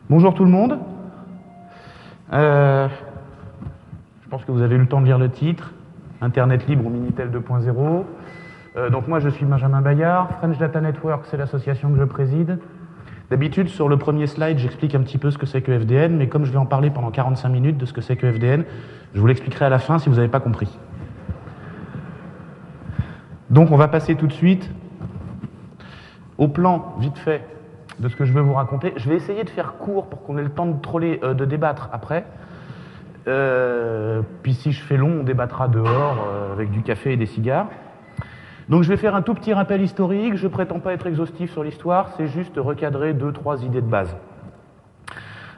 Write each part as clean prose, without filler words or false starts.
Bonjour tout le monde. Je pense que vous avez eu le temps de lire le titre, Internet libre ou Minitel 2.0. Donc moi je suis Benjamin Bayard, French Data Network, c'est l'association que je préside. D'habitude sur le premier slide j'explique un petit peu ce que c'est que FDN, mais comme je vais en parler pendant 45 minutes de ce que c'est que FDN, je vous l'expliquerai à la fin si vous n'avez pas compris. Donc on va passer tout de suite au plan, vite fait, de ce que je veux vous raconter. Je vais essayer de faire court pour qu'on ait le temps de troller, de débattre après. Puis si je fais long, on débattra dehors avec du café et des cigares. Donc je vais faire un tout petit rappel historique. Je ne prétends pas être exhaustif sur l'histoire, c'est juste recadrer 2-3 idées de base.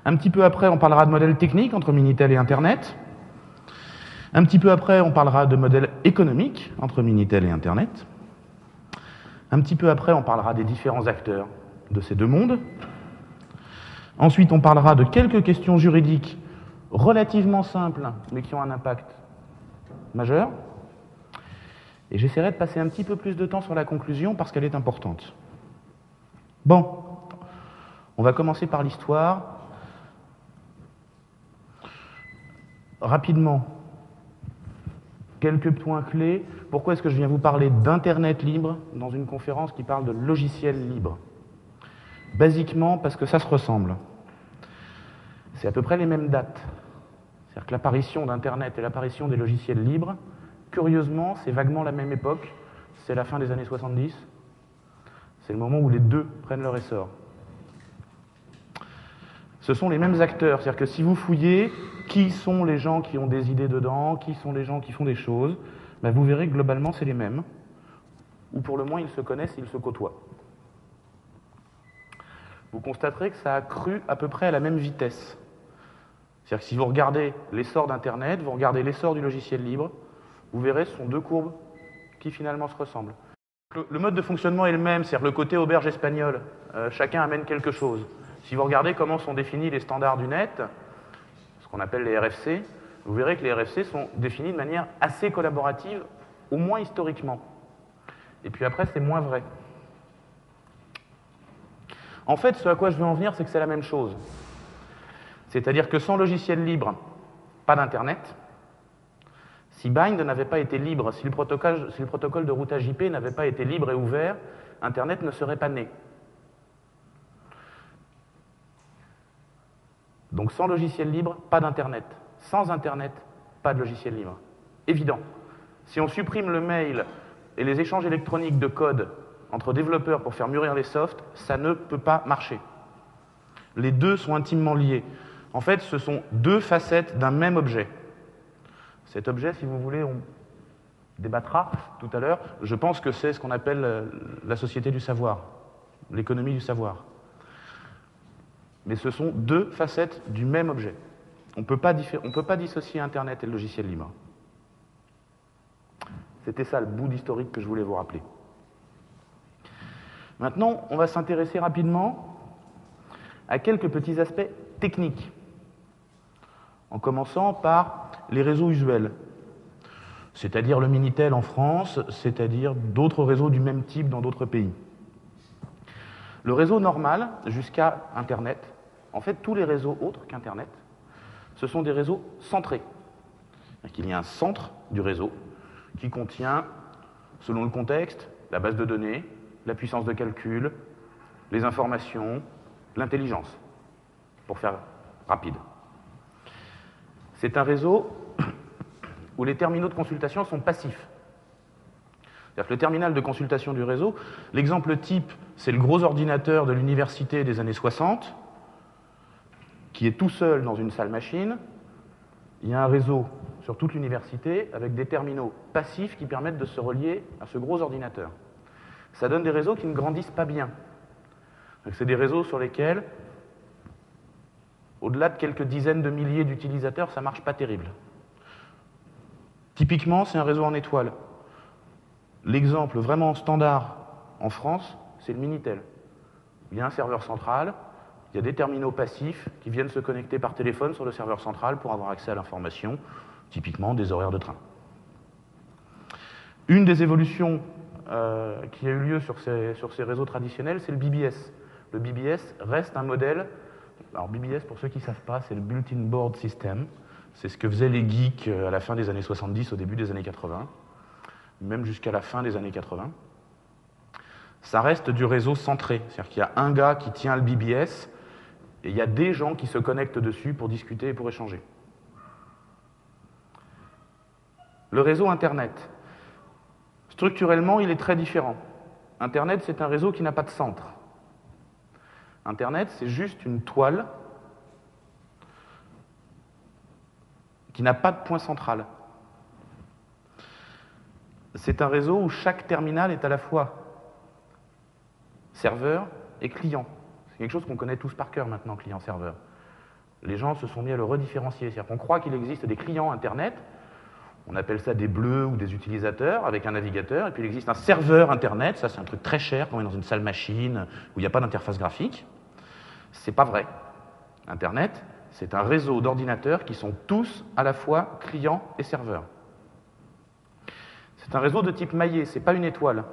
Un petit peu après, on parlera de modèles techniques entre Minitel et Internet. Un petit peu après, on parlera de modèles économiques entre Minitel et Internet. Un petit peu après, on parlera des différents acteurs de ces deux mondes. Ensuite, on parlera de quelques questions juridiques relativement simples, mais qui ont un impact majeur. Et j'essaierai de passer un petit peu plus de temps sur la conclusion parce qu'elle est importante. Bon, on va commencer par l'histoire. Rapidement, quelques points clés. Pourquoi est-ce que je viens vous parler d'Internet libre dans une conférence qui parle de logiciels libres? Basiquement parce que ça se ressemble. C'est à peu près les mêmes dates. C'est-à-dire que l'apparition d'Internet et l'apparition des logiciels libres, curieusement, c'est vaguement la même époque. C'est la fin des années 70. C'est le moment où les deux prennent leur essor. Ce sont les mêmes acteurs. C'est-à-dire que si vous fouillez qui sont les gens qui ont des idées dedans, qui sont les gens qui font des choses, ben vous verrez que globalement, c'est les mêmes. Ou pour le moins, ils se connaissent, ils se côtoient. Vous constaterez que ça a cru à peu près à la même vitesse. C'est-à-dire que si vous regardez l'essor d'Internet, vous regardez l'essor du logiciel libre, vous verrez ce sont deux courbes qui finalement se ressemblent. Le mode de fonctionnement est le même, c'est-à-dire le côté auberge espagnole. Chacun amène quelque chose. Si vous regardez comment sont définis les standards du net, ce qu'on appelle les RFC, vous verrez que les RFC sont définis de manière assez collaborative, au moins historiquement. Et puis après, c'est moins vrai. En fait, ce à quoi je veux en venir, c'est que c'est la même chose. C'est-à-dire que sans logiciel libre, pas d'Internet. Si Bind n'avait pas été libre, si le protocole de routage IP n'avait pas été libre et ouvert, Internet ne serait pas né. Donc sans logiciel libre, pas d'Internet. Sans Internet, pas de logiciel libre. Évident. Si on supprime le mail et les échanges électroniques de code entre développeurs pour faire mûrir les softs, ça ne peut pas marcher. Les deux sont intimement liés. En fait, ce sont deux facettes d'un même objet. Cet objet, si vous voulez, on débattra tout à l'heure. Je pense que c'est ce qu'on appelle la société du savoir, l'économie du savoir. Mais ce sont deux facettes du même objet. On ne peut pas dissocier Internet et le logiciel libre. C'était ça le bout d'historique que je voulais vous rappeler. Maintenant, on va s'intéresser rapidement à quelques petits aspects techniques, en commençant par les réseaux usuels, c'est-à-dire le Minitel en France, c'est-à-dire d'autres réseaux du même type dans d'autres pays. Le réseau normal, jusqu'à Internet, en fait, tous les réseaux autres qu'Internet, ce sont des réseaux centrés. Il y a un centre du réseau qui contient, selon le contexte, la base de données, la puissance de calcul, les informations, l'intelligence, pour faire rapide. C'est un réseau où les terminaux de consultation sont passifs. C'est-à-dire que le terminal de consultation du réseau, l'exemple type, c'est le gros ordinateur de l'université des années 60, qui est tout seul dans une salle machine. Il y a un réseau sur toute l'université avec des terminaux passifs qui permettent de se relier à ce gros ordinateur. Ça donne des réseaux qui ne grandissent pas bien. C'est des réseaux sur lesquels, au-delà de quelques dizaines de milliers d'utilisateurs, ça ne marche pas terrible. Typiquement, c'est un réseau en étoile. L'exemple vraiment standard en France, c'est le Minitel. Il y a un serveur central, il y a des terminaux passifs qui viennent se connecter par téléphone sur le serveur central pour avoir accès à l'information, typiquement des horaires de train. Une des évolutions qui a eu lieu sur ces réseaux traditionnels, c'est le BBS. Le BBS reste un modèle Alors BBS, pour ceux qui ne savent pas, c'est le Built-in Board System. C'est ce que faisaient les geeks à la fin des années 70, au début des années 80, même jusqu'à la fin des années 80. Ça reste du réseau centré, c'est-à-dire qu'il y a un gars qui tient le BBS et il y a des gens qui se connectent dessus pour discuter et pour échanger. Le réseau Internet. Structurellement, il est très différent. Internet, c'est un réseau qui n'a pas de centre. Internet, c'est juste une toile qui n'a pas de point central. C'est un réseau où chaque terminal est à la fois serveur et client. C'est quelque chose qu'on connaît tous par cœur maintenant, client-serveur. Les gens se sont mis à le redifférencier. C'est-à-dire qu'on croit qu'il existe des clients Internet, on appelle ça des bleus ou des utilisateurs avec un navigateur, et puis il existe un serveur Internet, ça c'est un truc très cher quand on est dans une salle machine où il n'y a pas d'interface graphique. C'est pas vrai. Internet, c'est un réseau d'ordinateurs qui sont tous à la fois clients et serveurs. C'est un réseau de type maillé, c'est pas une étoile.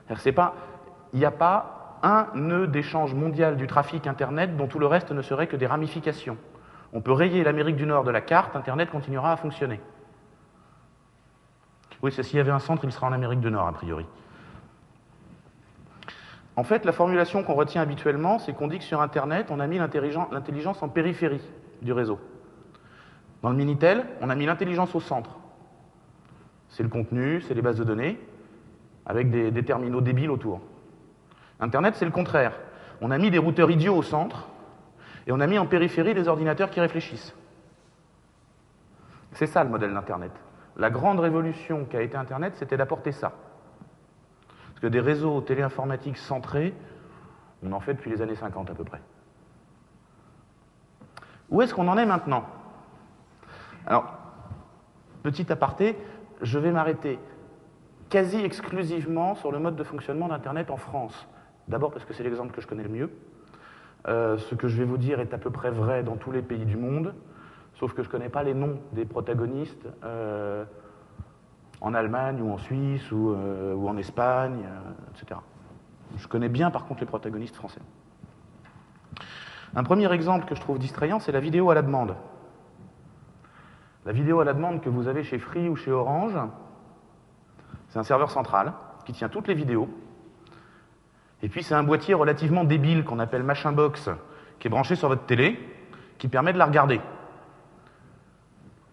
Il n'y a pas un nœud d'échange mondial du trafic Internet dont tout le reste ne serait que des ramifications. On peut rayer l'Amérique du Nord de la carte, Internet continuera à fonctionner. Oui, s'il y avait un centre, il sera en Amérique du Nord, a priori. En fait, la formulation qu'on retient habituellement, c'est qu'on dit que sur Internet, on a mis l'intelligence en périphérie du réseau. Dans le Minitel, on a mis l'intelligence au centre. C'est le contenu, c'est les bases de données, avec des terminaux débiles autour. Internet, c'est le contraire. On a mis des routeurs idiots au centre, et on a mis en périphérie des ordinateurs qui réfléchissent. C'est ça le modèle d'Internet. La grande révolution qu'a été Internet, c'était d'apporter ça. Parce que des réseaux téléinformatiques centrés, on en fait depuis les années 50 à peu près. Où est-ce qu'on en est maintenant? Alors, petit aparté, je vais m'arrêter quasi exclusivement sur le mode de fonctionnement d'Internet en France. D'abord parce que c'est l'exemple que je connais le mieux. Ce que je vais vous dire est à peu près vrai dans tous les pays du monde, sauf que je ne connais pas les noms des protagonistes en Allemagne ou en Suisse ou en Espagne, etc. Je connais bien par contre les protagonistes français. Un premier exemple que je trouve distrayant, c'est la vidéo à la demande. La vidéo à la demande que vous avez chez Free ou chez Orange, c'est un serveur central qui tient toutes les vidéos. Et puis c'est un boîtier relativement débile qu'on appelle Machin Box, qui est branché sur votre télé, qui permet de la regarder.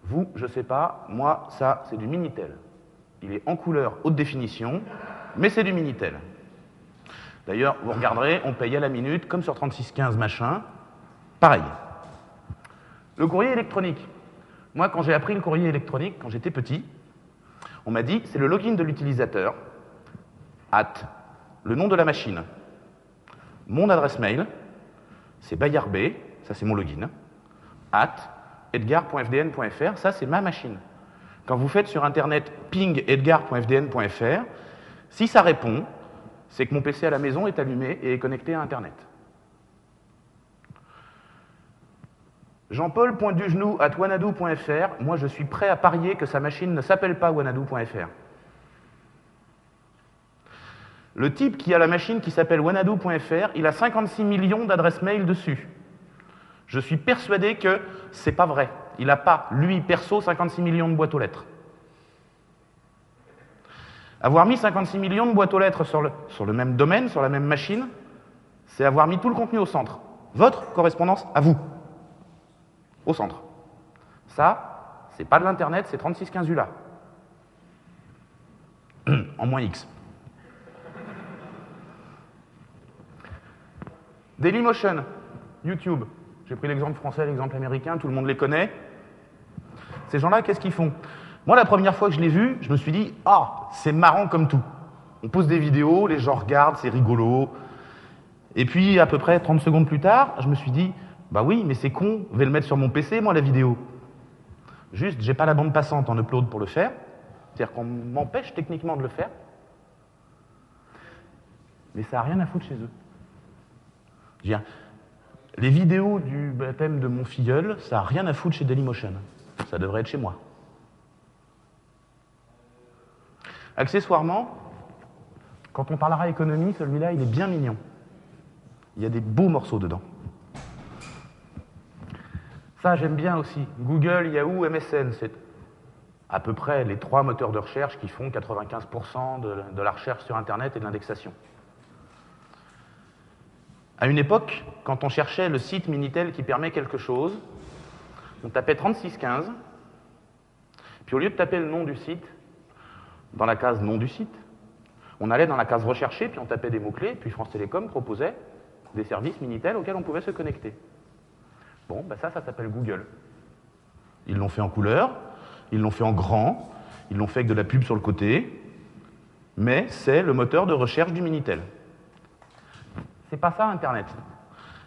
Vous, je sais pas, moi, ça, c'est du Minitel. Il est en couleur haute définition, mais c'est du Minitel. D'ailleurs, vous regarderez, on paye à la minute, comme sur 3615 machin, pareil. Le courrier électronique. Moi, quand j'ai appris le courrier électronique, quand j'étais petit, on m'a dit, c'est le login de l'utilisateur, le nom de la machine, mon adresse mail, c'est Bayard B, ça c'est mon login, edgar.fdn.fr, ça c'est ma machine. Quand vous faites sur Internet ping edgar.fdn.fr, si ça répond, c'est que mon PC à la maison est allumé et est connecté à Internet. Jean-Paul.dugenou@wanadoo.fr, moi je suis prêt à parier que sa machine ne s'appelle pas wanadoo.fr. Le type qui a la machine qui s'appelle wanadoo.fr, il a 56 millions d'adresses mail dessus. Je suis persuadé que c'est pas vrai. Il n'a pas, lui, perso, 56 millions de boîtes aux lettres. Avoir mis 56 millions de boîtes aux lettres sur le même domaine, sur la même machine, c'est avoir mis tout le contenu au centre. Votre correspondance à vous. Au centre. Ça, c'est pas de l'Internet, c'est 3615 ULA. En moins X. Dailymotion, YouTube. J'ai pris l'exemple français, l'exemple américain, tout le monde les connaît. Ces gens-là, qu'est-ce qu'ils font? Moi, la première fois que je l'ai vu, je me suis dit « Ah, c'est marrant comme tout. On pose des vidéos, les gens regardent, c'est rigolo. » Et puis, à peu près 30 secondes plus tard, je me suis dit « Bah oui, mais c'est con, je vais le mettre sur mon PC, moi, la vidéo. » Juste, j'ai pas la bande passante en upload pour le faire. C'est-à-dire qu'on m'empêche techniquement de le faire. Mais ça n'a rien à foutre chez eux. Je veux dire, les vidéos du baptême de mon filleul, ça n'a rien à foutre chez Dailymotion. Ça devrait être chez moi. Accessoirement, quand on parlera économie, celui-là, il est bien mignon. Il y a des beaux morceaux dedans. Ça, j'aime bien aussi. Google, Yahoo, MSN, c'est à peu près les 3 moteurs de recherche qui font 95% de la recherche sur Internet et de l'indexation. À une époque, quand on cherchait le site Minitel qui permet quelque chose, on tapait 3615, puis au lieu de taper le nom du site, dans la case nom du site, on allait dans la case rechercher, puis on tapait des mots-clés, puis France Télécom proposait des services Minitel auxquels on pouvait se connecter. Bon, ben ça s'appelle Google. Ils l'ont fait en couleur, ils l'ont fait en grand, ils l'ont fait avec de la pub sur le côté, mais c'est le moteur de recherche du Minitel. C'est pas ça, Internet.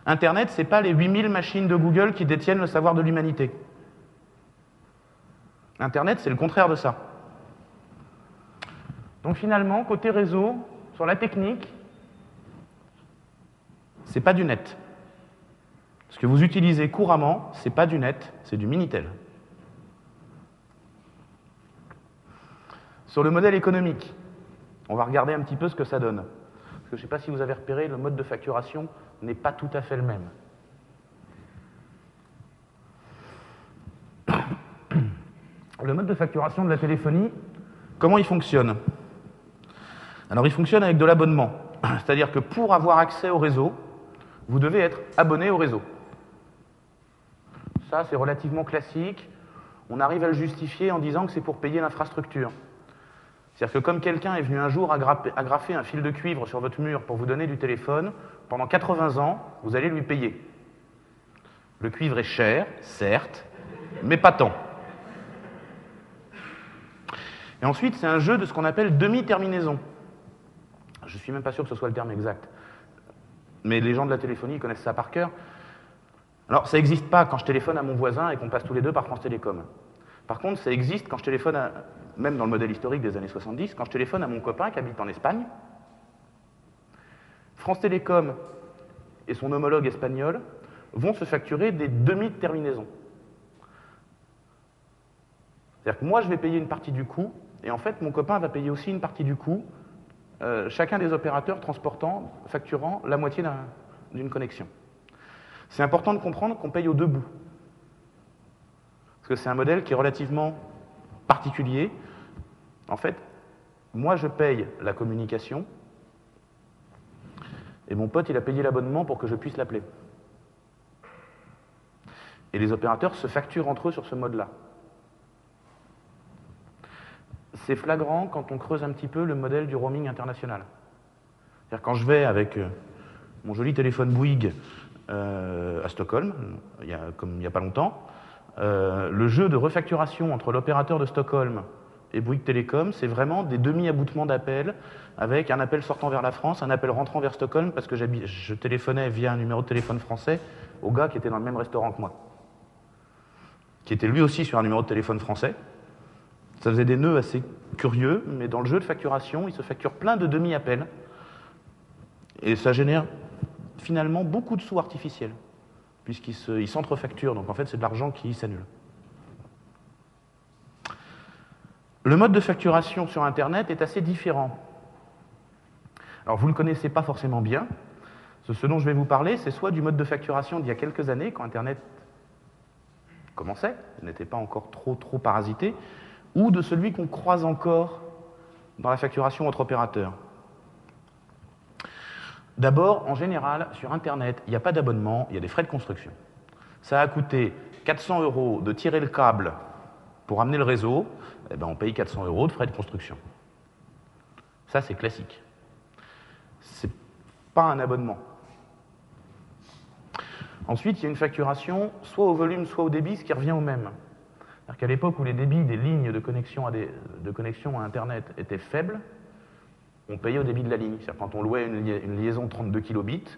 Internet, c'est pas les 8000 machines de Google qui détiennent le savoir de l'humanité. Internet, c'est le contraire de ça. Donc finalement, côté réseau, sur la technique, c'est pas du net. Ce que vous utilisez couramment, c'est pas du net, c'est du Minitel. Sur le modèle économique, on va regarder un petit peu ce que ça donne. Parce que je ne sais pas si vous avez repéré, le mode de facturation n'est pas tout à fait le même. Le mode de facturation de la téléphonie, comment il fonctionne? Alors il fonctionne avec de l'abonnement. C'est-à-dire que pour avoir accès au réseau, vous devez être abonné au réseau. Ça, c'est relativement classique. On arrive à le justifier en disant que c'est pour payer l'infrastructure. C'est-à-dire que comme quelqu'un est venu un jour agrafer un fil de cuivre sur votre mur pour vous donner du téléphone, pendant 80 ans, vous allez lui payer. Le cuivre est cher, certes, mais pas tant. Et ensuite, c'est un jeu de ce qu'on appelle demi-terminaison. Je ne suis même pas sûr que ce soit le terme exact. Mais les gens de la téléphonie connaissent ça par cœur. Alors, ça n'existe pas quand je téléphone à mon voisin et qu'on passe tous les deux par France Télécom. Par contre, ça existe quand je téléphone, même dans le modèle historique des années 70, quand je téléphone à mon copain qui habite en Espagne. France Télécom et son homologue espagnol vont se facturer des demi-terminaisons. C'est-à-dire que moi, je vais payer une partie du coût, et en fait, mon copain va payer aussi une partie du coût, chacun des opérateurs facturant la moitié d'une connexion. C'est important de comprendre qu'on paye aux deux bouts. Parce que c'est un modèle qui est relativement particulier. En fait, moi, je paye la communication, et mon pote, il a payé l'abonnement pour que je puisse l'appeler. Et les opérateurs se facturent entre eux sur ce mode-là. C'est flagrant quand on creuse un petit peu le modèle du roaming international. C'est-à-dire quand je vais avec mon joli téléphone Bouygues à Stockholm, comme il n'y a pas longtemps, le jeu de refacturation entre l'opérateur de Stockholm et Bouygues Télécom, c'est vraiment des demi-aboutements d'appels, avec un appel sortant vers la France, un appel rentrant vers Stockholm, parce que je téléphonais via un numéro de téléphone français au gars qui était dans le même restaurant que moi, qui était lui aussi sur un numéro de téléphone français. Ça faisait des nœuds assez curieux, mais dans le jeu de facturation, il se facture plein de demi-appels, et ça génère finalement beaucoup de sous artificiels, puisqu'ils s'entrefacturent, donc en fait c'est de l'argent qui s'annule. Le mode de facturation sur Internet est assez différent. Alors vous ne le connaissez pas forcément bien. Ce dont je vais vous parler, c'est soit du mode de facturation d'il y a quelques années, quand Internet commençait, n'était pas encore trop parasité, ou de celui qu'on croise encore dans la facturation entre opérateurs. D'abord, en général, sur Internet, il n'y a pas d'abonnement, il y a des frais de construction. Ça a coûté 400 € de tirer le câble pour amener le réseau, eh ben on paye 400 € de frais de construction. Ça, c'est classique. C'est pas un abonnement. Ensuite, il y a une facturation soit au volume, soit au débit, ce qui revient au même. C'est-à-dire qu'à l'époque où les débits des lignes de connexion à Internet étaient faibles, on payait au débit de la ligne. C'est-à-dire quand on louait une liaison 32 kilobits,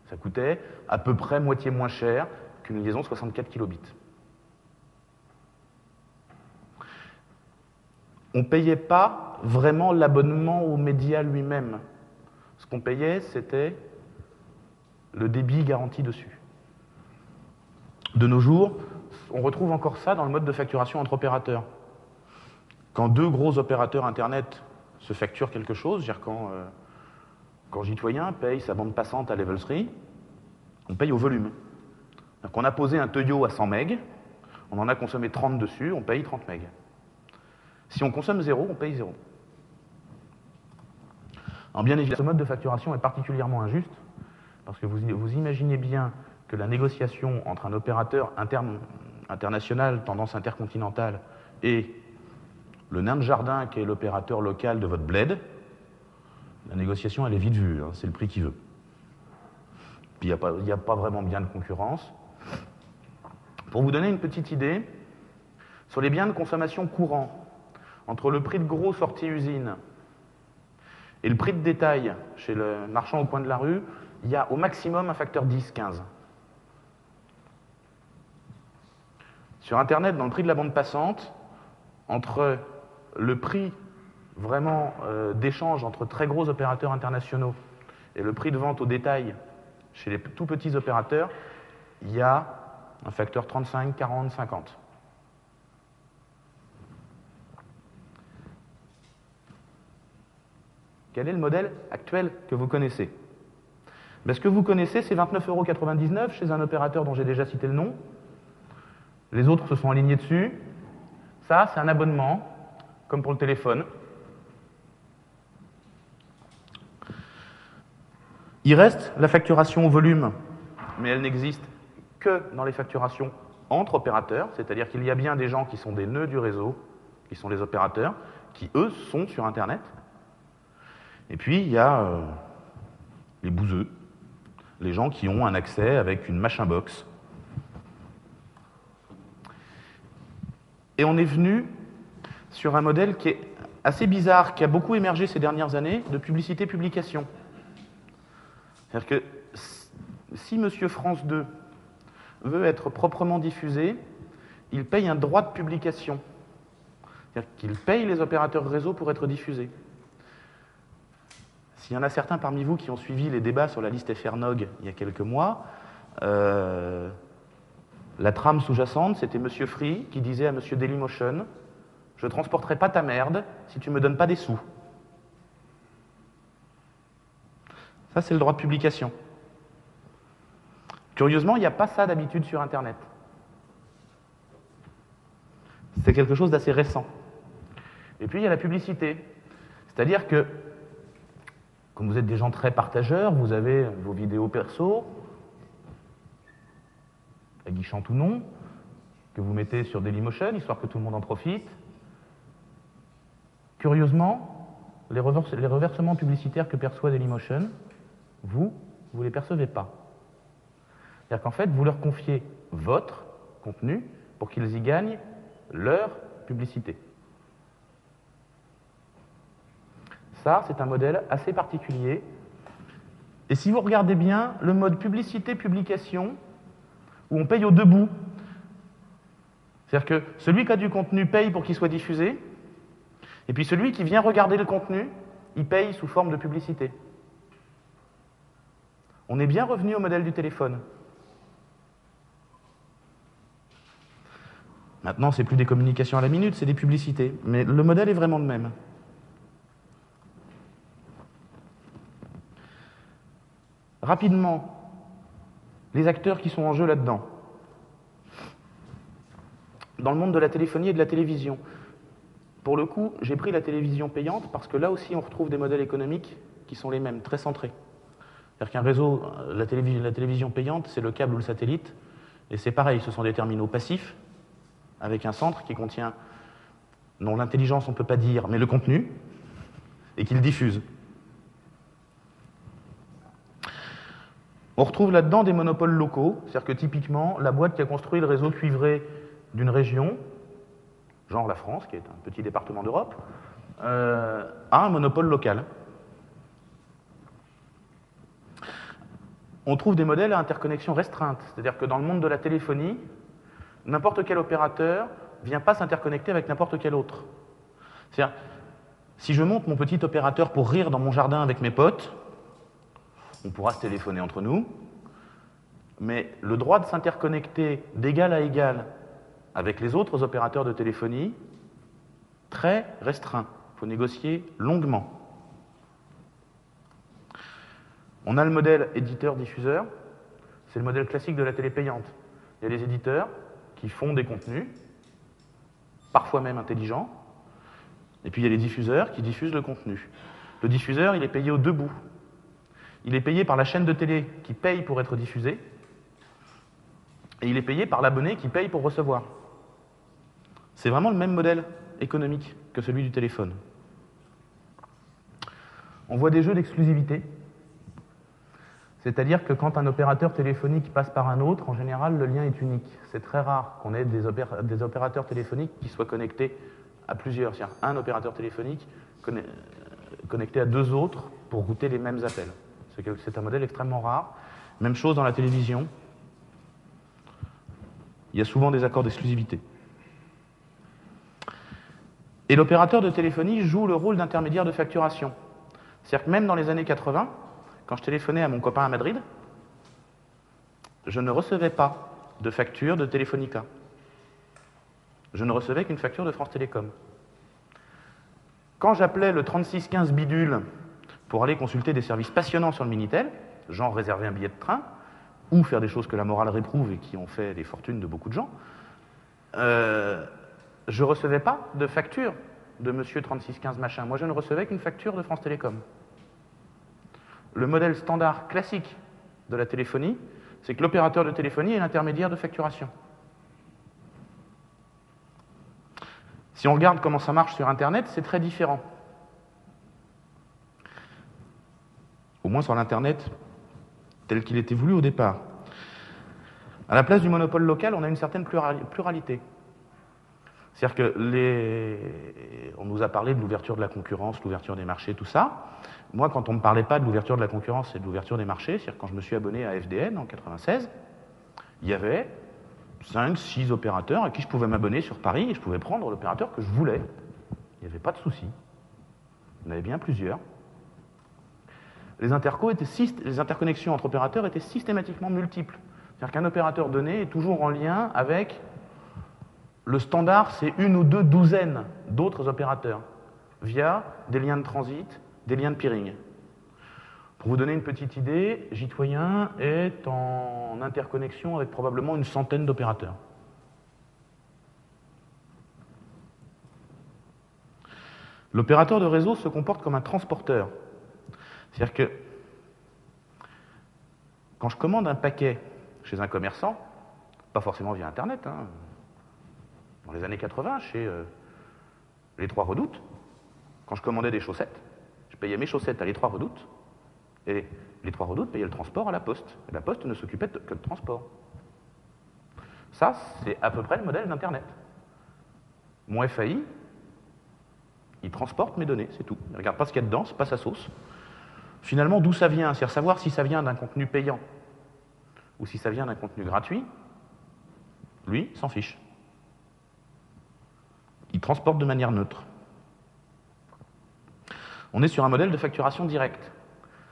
ça coûtait à peu près moitié moins cher qu'une liaison 64 kilobits. On ne payait pas vraiment l'abonnement au média lui-même. Ce qu'on payait, c'était le débit garanti dessus. De nos jours, on retrouve encore ça dans le mode de facturation entre opérateurs. Quand deux gros opérateurs Internet se facturent quelque chose, c'est-à-dire quand Gitoyen paye sa bande passante à Level 3, on paye au volume. Donc on a posé un Teuio à 100 MB, on en a consommé 30 dessus, on paye 30 MB. Si on consomme 0, on paye 0. Alors bien évidemment, ce mode de facturation est particulièrement injuste, parce que vous imaginez bien que la négociation entre un opérateur international, tendance intercontinentale, et le nain de jardin, qui est l'opérateur local de votre bled, la négociation, elle est vite vue, hein, c'est le prix qu'il veut. Puis il n'y a pas vraiment bien de concurrence. Pour vous donner une petite idée, sur les biens de consommation courants, entre le prix de gros sortie usine et le prix de détail chez le marchand au coin de la rue, il y a au maximum un facteur 10-15. Sur Internet, dans le prix de la bande passante, entre le prix vraiment d'échange entre très gros opérateurs internationaux et le prix de vente au détail chez les tout petits opérateurs, il y a un facteur 35, 40, 50. Quel est le modèle actuel que vous connaissez? Ce que vous connaissez, c'est 29,99 € chez un opérateur dont j'ai déjà cité le nom. Les autres se sont alignés dessus. Ça, c'est un abonnement, comme pour le téléphone. Il reste la facturation au volume, mais elle n'existe que dans les facturations entre opérateurs, c'est-à-dire qu'il y a bien des gens qui sont des nœuds du réseau, qui sont les opérateurs, qui, eux, sont sur Internet. Et puis, il y a les bouseux, les gens qui ont un accès avec une machin box. Et on est venu sur un modèle qui est assez bizarre, qui a beaucoup émergé ces dernières années, de publicité-publication. C'est-à-dire que si Monsieur France 2 veut être proprement diffusé, il paye un droit de publication. C'est-à-dire qu'il paye les opérateurs réseau pour être diffusés. S'il y en a certains parmi vous qui ont suivi les débats sur la liste FRNOG il y a quelques mois, la trame sous-jacente, c'était Monsieur Free qui disait à Monsieur Dailymotion « Je ne transporterai pas ta merde si tu ne me donnes pas des sous. » Ça, c'est le droit de publication. Curieusement, il n'y a pas ça d'habitude sur Internet. C'est quelque chose d'assez récent. Et puis, il y a la publicité. C'est-à-dire que, comme vous êtes des gens très partageurs, vous avez vos vidéos perso, aguichantes ou non, que vous mettez sur Dailymotion, histoire que tout le monde en profite. Curieusement, les reversements publicitaires que perçoit Dailymotion, vous ne les percevez pas. C'est-à-dire qu'en fait, vous leur confiez votre contenu pour qu'ils y gagnent leur publicité. Ça, c'est un modèle assez particulier. Et si vous regardez bien, le mode publicité-publication, où on paye au debout, c'est-à-dire que celui qui a du contenu paye pour qu'il soit diffusé, et puis celui qui vient regarder le contenu, il paye sous forme de publicité. On est bien revenu au modèle du téléphone. Maintenant, c'est plus des communications à la minute, c'est des publicités. Mais le modèle est vraiment le même. Rapidement, les acteurs qui sont en jeu là-dedans. Dans le monde de la téléphonie et de la télévision. Pour le coup, j'ai pris la télévision payante parce que là aussi, on retrouve des modèles économiques qui sont les mêmes, très centrés. C'est-à-dire qu'un réseau, la télévision payante, c'est le câble ou le satellite, et c'est pareil, ce sont des terminaux passifs, avec un centre qui contient, non l'intelligence on ne peut pas dire, mais le contenu, et qui le diffuse. On retrouve là-dedans des monopoles locaux, c'est-à-dire que typiquement, la boîte qui a construit le réseau cuivré d'une région, genre la France, qui est un petit département d'Europe, a un monopole local. On trouve des modèles à interconnexion restreinte, c'est-à-dire que dans le monde de la téléphonie, n'importe quel opérateur ne vient pas s'interconnecter avec n'importe quel autre. C'est-à-dire, si je monte mon petit opérateur pour rire dans mon jardin avec mes potes, on pourra se téléphoner entre nous, mais le droit de s'interconnecter d'égal à égal avec les autres opérateurs de téléphonie, très restreint. Il faut négocier longuement. On a le modèle éditeur-diffuseur, c'est le modèle classique de la télé payante. Il y a les éditeurs qui font des contenus, parfois même intelligents, et puis il y a les diffuseurs qui diffusent le contenu. Le diffuseur, il est payé aux deux bouts. Il est payé par la chaîne de télé qui paye pour être diffusée, et il est payé par l'abonné qui paye pour recevoir. C'est vraiment le même modèle économique que celui du téléphone. On voit des jeux d'exclusivité, c'est-à-dire que quand un opérateur téléphonique passe par un autre, en général, le lien est unique. C'est très rare qu'on ait des opérateurs téléphoniques qui soient connectés à plusieurs. C'est-à-dire un opérateur téléphonique connecté à deux autres pour router les mêmes appels. C'est un modèle extrêmement rare. Même chose dans la télévision. Il y a souvent des accords d'exclusivité. Et l'opérateur de téléphonie joue le rôle d'intermédiaire de facturation. C'est-à-dire que même dans les années 80, quand je téléphonais à mon copain à Madrid, je ne recevais pas de facture de Telefónica. Je ne recevais qu'une facture de France Télécom. Quand j'appelais le 3615 bidule pour aller consulter des services passionnants sur le Minitel, genre réserver un billet de train, ou faire des choses que la morale réprouve et qui ont fait les fortunes de beaucoup de gens, je ne recevais pas de facture de monsieur 3615 machin. Moi, je ne recevais qu'une facture de France Télécom. Le modèle standard classique de la téléphonie, c'est que l'opérateur de téléphonie est l'intermédiaire de facturation. Si on regarde comment ça marche sur Internet, c'est très différent. Au moins sur l'Internet tel qu'il était voulu au départ. À la place du monopole local, on a une certaine pluralité. C'est-à-dire que on nous a parlé de l'ouverture de la concurrence, l'ouverture des marchés, tout ça. Moi, quand on ne me parlait pas de l'ouverture de la concurrence et de l'ouverture des marchés, c'est-à-dire quand je me suis abonné à FDN en 1996, il y avait 5, 6 opérateurs à qui je pouvais m'abonner sur Paris et je pouvais prendre l'opérateur que je voulais. Il n'y avait pas de souci. Il y en avait bien plusieurs. Les interconnexions entre opérateurs étaient systématiquement multiples. C'est-à-dire qu'un opérateur donné est toujours en lien avec le standard, c'est une ou deux douzaines d'autres opérateurs via des liens de transit, des liens de peering. Pour vous donner une petite idée, Gitoyen est en interconnexion avec probablement une centaine d'opérateurs. L'opérateur de réseau se comporte comme un transporteur. C'est-à-dire que quand je commande un paquet chez un commerçant, pas forcément via Internet, hein, dans les années 80, chez les Trois Redoutes, quand je commandais des chaussettes, je payais mes chaussettes à les Trois Redoutes, et les Trois Redoutes payaient le transport à la Poste. Et la Poste ne s'occupait que de transport. Ça, c'est à peu près le modèle d'Internet. Mon FAI, il transporte mes données, c'est tout. Il ne regarde pas ce qu'il y a dedans, c'est pas sa sauce. Finalement, d'où ça vient, c'est-à-dire savoir si ça vient d'un contenu payant ou si ça vient d'un contenu gratuit, lui, s'en fiche. Il transporte de manière neutre. On est sur un modèle de facturation directe.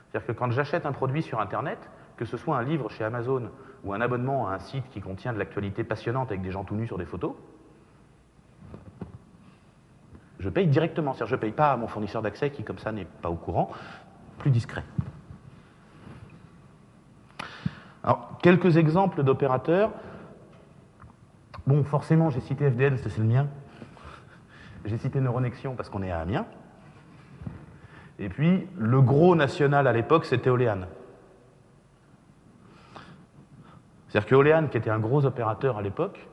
C'est-à-dire que quand j'achète un produit sur Internet, que ce soit un livre chez Amazon ou un abonnement à un site qui contient de l'actualité passionnante avec des gens tout nus sur des photos, je paye directement. C'est-à-dire que je ne paye pas à mon fournisseur d'accès qui, comme ça, n'est pas au courant, plus discret. Alors, quelques exemples d'opérateurs. Bon, forcément, j'ai cité FDN, c'est le mien. J'ai cité Neuronexion parce qu'on est à Amiens. Et puis, le gros national à l'époque, c'était Olean. C'est-à-dire que Olean, qui était un gros opérateur à l'époque,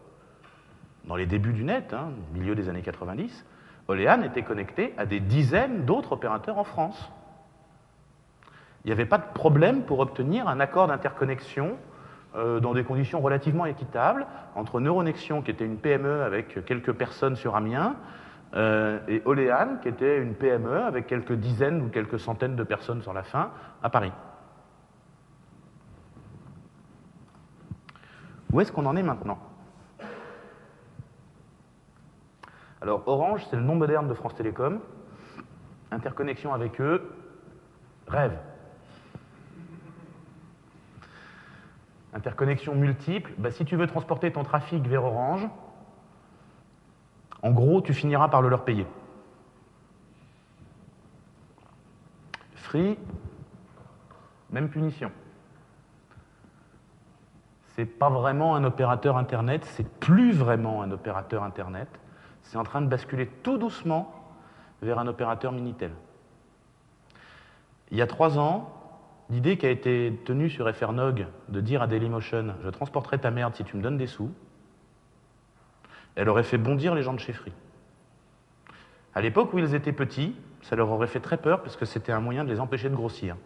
dans les débuts du net, milieu des années 90, Olean était connecté à des dizaines d'autres opérateurs en France. Il n'y avait pas de problème pour obtenir un accord d'interconnexion dans des conditions relativement équitables entre Neuronexion, qui était une PME avec quelques personnes sur Amiens, et Olean, qui était une PME avec quelques dizaines ou quelques centaines de personnes sur la fin, à Paris. Où est-ce qu'on en est maintenant? Alors, Orange, c'est le nom moderne de France Télécom. Interconnexion avec eux, rêve. Interconnexion multiple, si tu veux transporter ton trafic vers Orange, en gros, tu finiras par le leur payer. Free, même punition. c'est pas vraiment un opérateur Internet, c'est plus vraiment un opérateur Internet. C'est en train de basculer tout doucement vers un opérateur Minitel. Il y a 3 ans, l'idée qui a été tenue sur FRNOG de dire à Dailymotion « Je transporterai ta merde si tu me donnes des sous », elle aurait fait bondir les gens de chez Free. À l'époque où ils étaient petits, ça leur aurait fait très peur parce que c'était un moyen de les empêcher de grossir.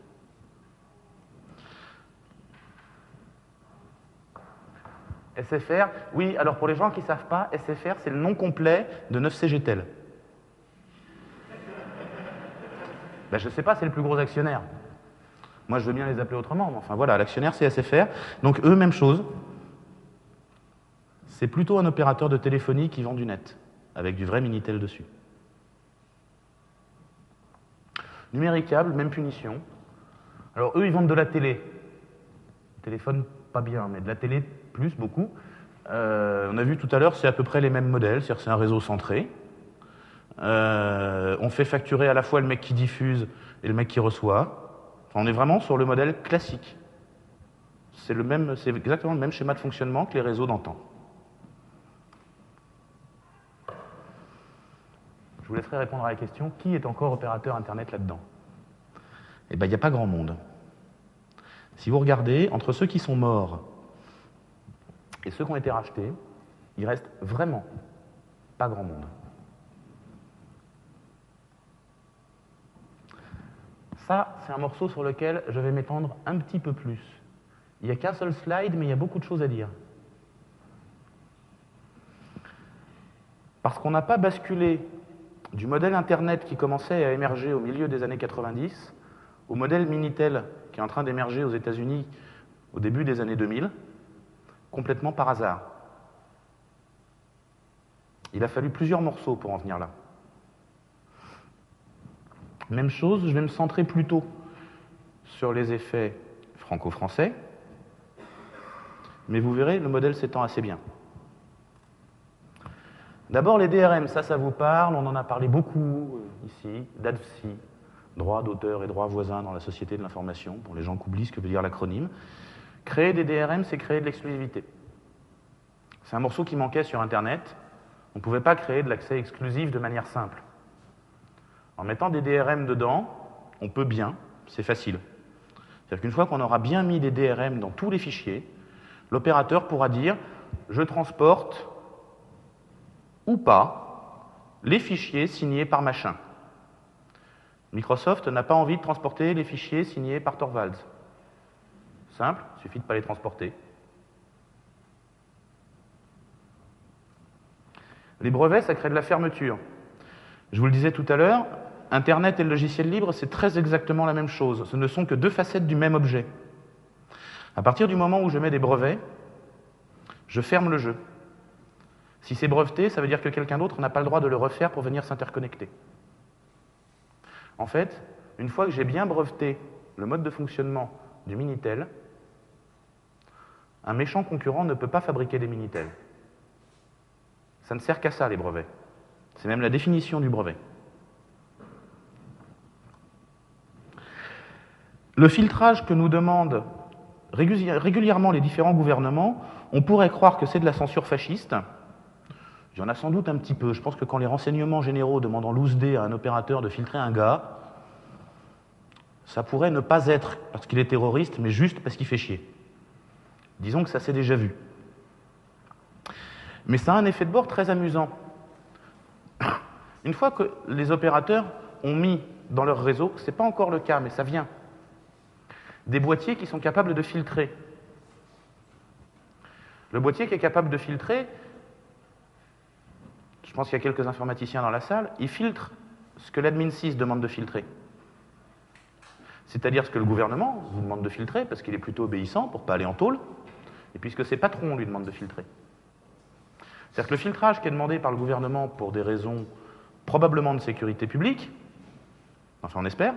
SFR, oui, alors pour les gens qui ne savent pas, SFR, c'est le nom complet de 9CGTEL. Ben, je ne sais pas, c'est le plus gros actionnaire. Moi, je veux bien les appeler autrement, mais enfin voilà, l'actionnaire, c'est SFR. Donc eux, même chose. C'est plutôt un opérateur de téléphonie qui vend du net, avec du vrai Minitel dessus. Numéricable, même punition. Alors eux, ils vendent de la télé. Téléphone, pas bien, mais de la télé, plus, beaucoup. On a vu tout à l'heure, c'est à peu près les mêmes modèles, c'est-à-dire que c'est un réseau centré. On fait facturer à la fois le mec qui diffuse et le mec qui reçoit. Enfin, on est vraiment sur le modèle classique. C'est exactement le même schéma de fonctionnement que les réseaux d'antan. Je vous laisserai répondre à la question, qui est encore opérateur Internet là-dedans? Eh bien, il n'y a pas grand monde. Si vous regardez, entre ceux qui sont morts et ceux qui ont été rachetés, il reste vraiment pas grand monde. Ça, c'est un morceau sur lequel je vais m'étendre un petit peu plus. Il n'y a qu'un seul slide, mais il y a beaucoup de choses à dire. Parce qu'on n'a pas basculé du modèle Internet qui commençait à émerger au milieu des années 90 au modèle Minitel qui est en train d'émerger aux États-Unis au début des années 2000, complètement par hasard. Il a fallu plusieurs morceaux pour en venir là. Même chose, je vais me centrer plutôt sur les effets franco-français, mais vous verrez, le modèle s'étend assez bien. D'abord, les DRM, ça vous parle, on en a parlé beaucoup ici, DADFSI, droit d'auteur et droit voisin dans la société de l'information, pour les gens qui oublient ce que veut dire l'acronyme. Créer des DRM, c'est créer de l'exclusivité. C'est un morceau qui manquait sur Internet. On ne pouvait pas créer de l'accès exclusif de manière simple. En mettant des DRM dedans, on peut bien, c'est facile. C'est-à-dire qu'une fois qu'on aura bien mis des DRM dans tous les fichiers, l'opérateur pourra dire « je transporte ou pas les fichiers signés par machin ». Microsoft n'a pas envie de transporter les fichiers signés par Torvalds. Simple, il suffit de ne pas les transporter. Les brevets, ça crée de la fermeture. Je vous le disais tout à l'heure, Internet et le logiciel libre, c'est très exactement la même chose. Ce ne sont que deux facettes du même objet. À partir du moment où je mets des brevets, je ferme le jeu. Si c'est breveté, ça veut dire que quelqu'un d'autre n'a pas le droit de le refaire pour venir s'interconnecter. En fait, une fois que j'ai bien breveté le mode de fonctionnement du Minitel, un méchant concurrent ne peut pas fabriquer des Minitel. Ça ne sert qu'à ça, les brevets. C'est même la définition du brevet. Le filtrage que nous demandent régulièrement les différents gouvernements, on pourrait croire que c'est de la censure fasciste. Il y en a sans doute un petit peu. Je pense que quand les renseignements généraux demandent en loose day à un opérateur de filtrer un gars, ça pourrait ne pas être parce qu'il est terroriste, mais juste parce qu'il fait chier. Disons que ça s'est déjà vu. Mais ça a un effet de bord très amusant. Une fois que les opérateurs ont mis dans leur réseau, ce n'est pas encore le cas, mais ça vient, des boîtiers qui sont capables de filtrer. Le boîtier qui est capable de filtrer, je pense qu'il y a quelques informaticiens dans la salle, il filtre ce que l'admin 6 demande de filtrer. C'est-à-dire ce que le gouvernement vous demande de filtrer, parce qu'il est plutôt obéissant pour ne pas aller en tôle, et puisque ses patrons lui demandent de filtrer. C'est-à-dire que le filtrage qui est demandé par le gouvernement pour des raisons probablement de sécurité publique, enfin on espère,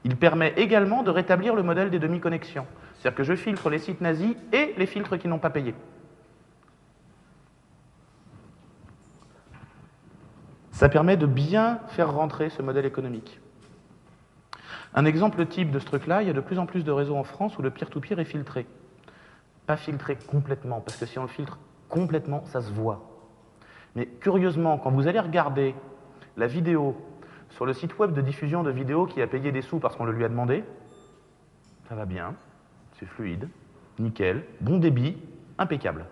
il permet également de rétablir le modèle des demi-connexions. C'est-à-dire que je filtre les sites nazis et les filtres qui n'ont pas payé. Ça permet de bien faire rentrer ce modèle économique. Un exemple type de ce truc-là, il y a de plus en plus de réseaux en France où le peer-to-peer est filtré. Pas filtrer complètement, parce que si on le filtre complètement, ça se voit. Mais curieusement, quand vous allez regarder la vidéo sur le site web de diffusion de vidéos qui a payé des sous parce qu'on le lui a demandé, ça va bien, c'est fluide, nickel, bon débit, impeccable.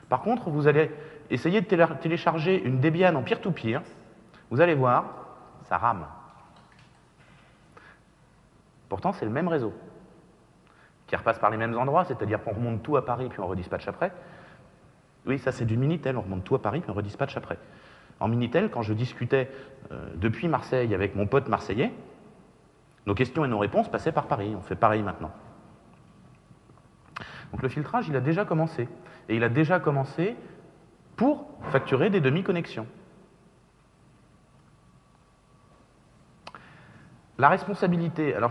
Par contre, vous allez essayer de télécharger une Debian en peer-to-peer, vous allez voir, ça rame. Pourtant, c'est le même réseau, qui repasse par les mêmes endroits, c'est-à-dire qu'on remonte tout à Paris puis on redispatche après. Oui, ça c'est du Minitel, on remonte tout à Paris puis on redispatche après. En Minitel, quand je discutais depuis Marseille avec mon pote marseillais, nos questions et nos réponses passaient par Paris. On fait pareil maintenant. Donc le filtrage, il a déjà commencé. Et il a déjà commencé pour facturer des demi-connexions. La responsabilité, alors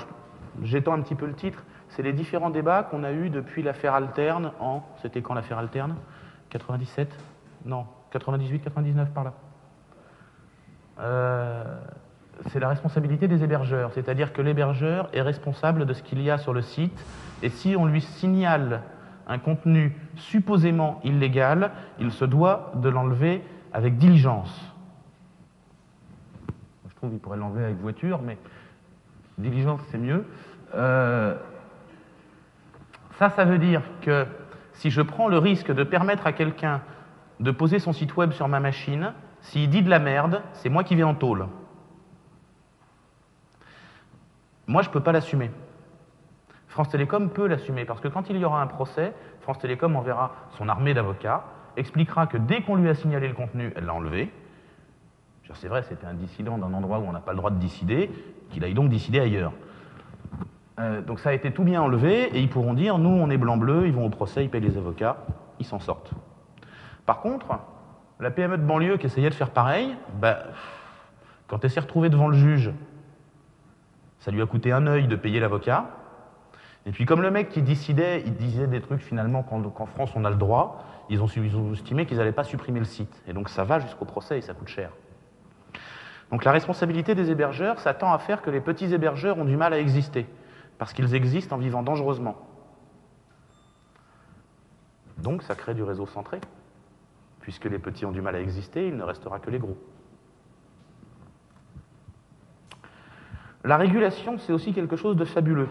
j'étends un petit peu le titre, c'est les différents débats qu'on a eus depuis l'affaire Alterne en... C'était quand l'affaire Alterne 97 Non, 98, 99 par là. C'est la responsabilité des hébergeurs, c'est-à-dire que l'hébergeur est responsable de ce qu'il y a sur le site, et si on lui signale un contenu supposément illégal, il se doit de l'enlever avec diligence. Je trouve qu'il pourrait l'enlever avec voiture, mais diligence c'est mieux. Ça veut dire que si je prends le risque de permettre à quelqu'un de poser son site web sur ma machine, s'il dit de la merde, c'est moi qui vais en tôle. Moi, je ne peux pas l'assumer. France Télécom peut l'assumer, parce que quand il y aura un procès, France Télécom enverra son armée d'avocats, expliquera que dès qu'on lui a signalé le contenu, elle l'a enlevé. C'est vrai, c'était un dissident d'un endroit où on n'a pas le droit de décider, qu'il aille donc décider ailleurs. Donc ça a été tout bien enlevé, et ils pourront dire, nous, on est blanc-bleu, ils vont au procès, ils payent les avocats, ils s'en sortent. Par contre, la PME de banlieue qui essayait de faire pareil, quand elle s'est retrouvée devant le juge, ça lui a coûté un œil de payer l'avocat. Et puis comme le mec qui décidait, il disait des trucs finalement qu'en France on a le droit, ils ont estimé qu'ils n'allaient pas supprimer le site. Et donc ça va jusqu'au procès et ça coûte cher. Donc la responsabilité des hébergeurs, ça tend à faire que les petits hébergeurs ont du mal à exister, parce qu'ils existent en vivant dangereusement. Donc ça crée du réseau centré. Puisque les petits ont du mal à exister, il ne restera que les gros. La régulation, c'est aussi quelque chose de fabuleux.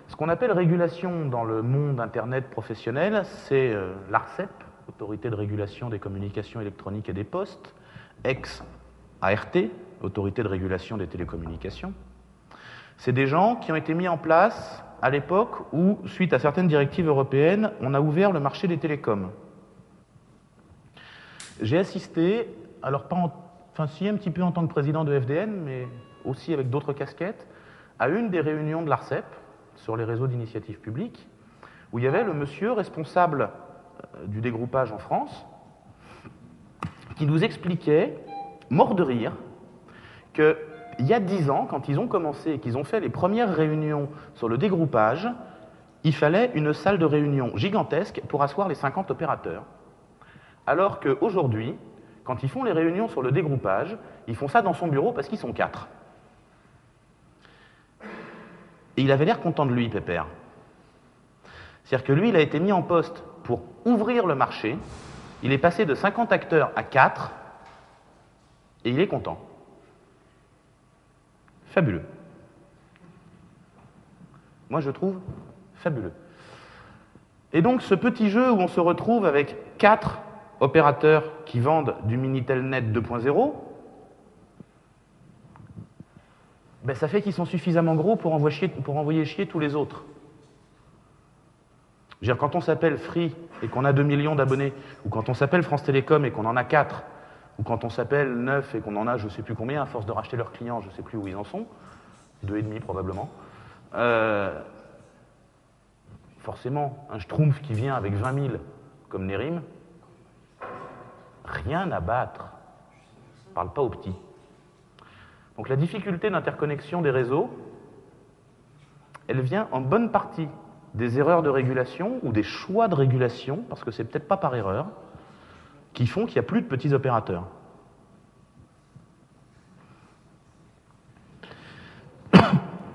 Ce qu'on appelle régulation dans le monde Internet professionnel, c'est l'ARCEP, Autorité de régulation des communications électroniques et des postes, ex-ART, Autorité de régulation des télécommunications. C'est des gens qui ont été mis en place à l'époque où, suite à certaines directives européennes, on a ouvert le marché des télécoms. J'ai assisté, alors si un petit peu en tant que président de FDN, mais aussi avec d'autres casquettes, à une des réunions de l'ARCEP, sur les réseaux d'initiative publique, où il y avait le monsieur responsable du dégroupage en France, qui nous expliquait, mort de rire, qu'il y a 10 ans, quand ils ont commencé et qu'ils ont fait les premières réunions sur le dégroupage, il fallait une salle de réunion gigantesque pour asseoir les 50 opérateurs. Alors qu'aujourd'hui, quand ils font les réunions sur le dégroupage, ils font ça dans son bureau parce qu'ils sont 4. Et il avait l'air content de lui, Pépère. C'est-à-dire que lui, il a été mis en poste pour ouvrir le marché, il est passé de 50 acteurs à 4, et il est content. Fabuleux. Moi, je trouve fabuleux. Et donc, ce petit jeu où on se retrouve avec 4 opérateurs qui vendent du Minitel-Net 2.0, ça fait qu'ils sont suffisamment gros pour envoyer chier tous les autres. Je veux dire, quand on s'appelle Free et qu'on a 2 millions d'abonnés, ou quand on s'appelle France Télécom et qu'on en a 4, ou quand on s'appelle Neuf et qu'on en a je ne sais plus combien, à force de racheter leurs clients, je ne sais plus où ils en sont, 2,5 probablement, forcément, un schtroumpf qui vient avec 20 000 comme Nérim, rien à battre. Je ne parle pas aux petits. Donc la difficulté d'interconnexion des réseaux, elle vient en bonne partie des erreurs de régulation ou des choix de régulation, parce que c'est peut-être pas par erreur, qui font qu'il n'y a plus de petits opérateurs.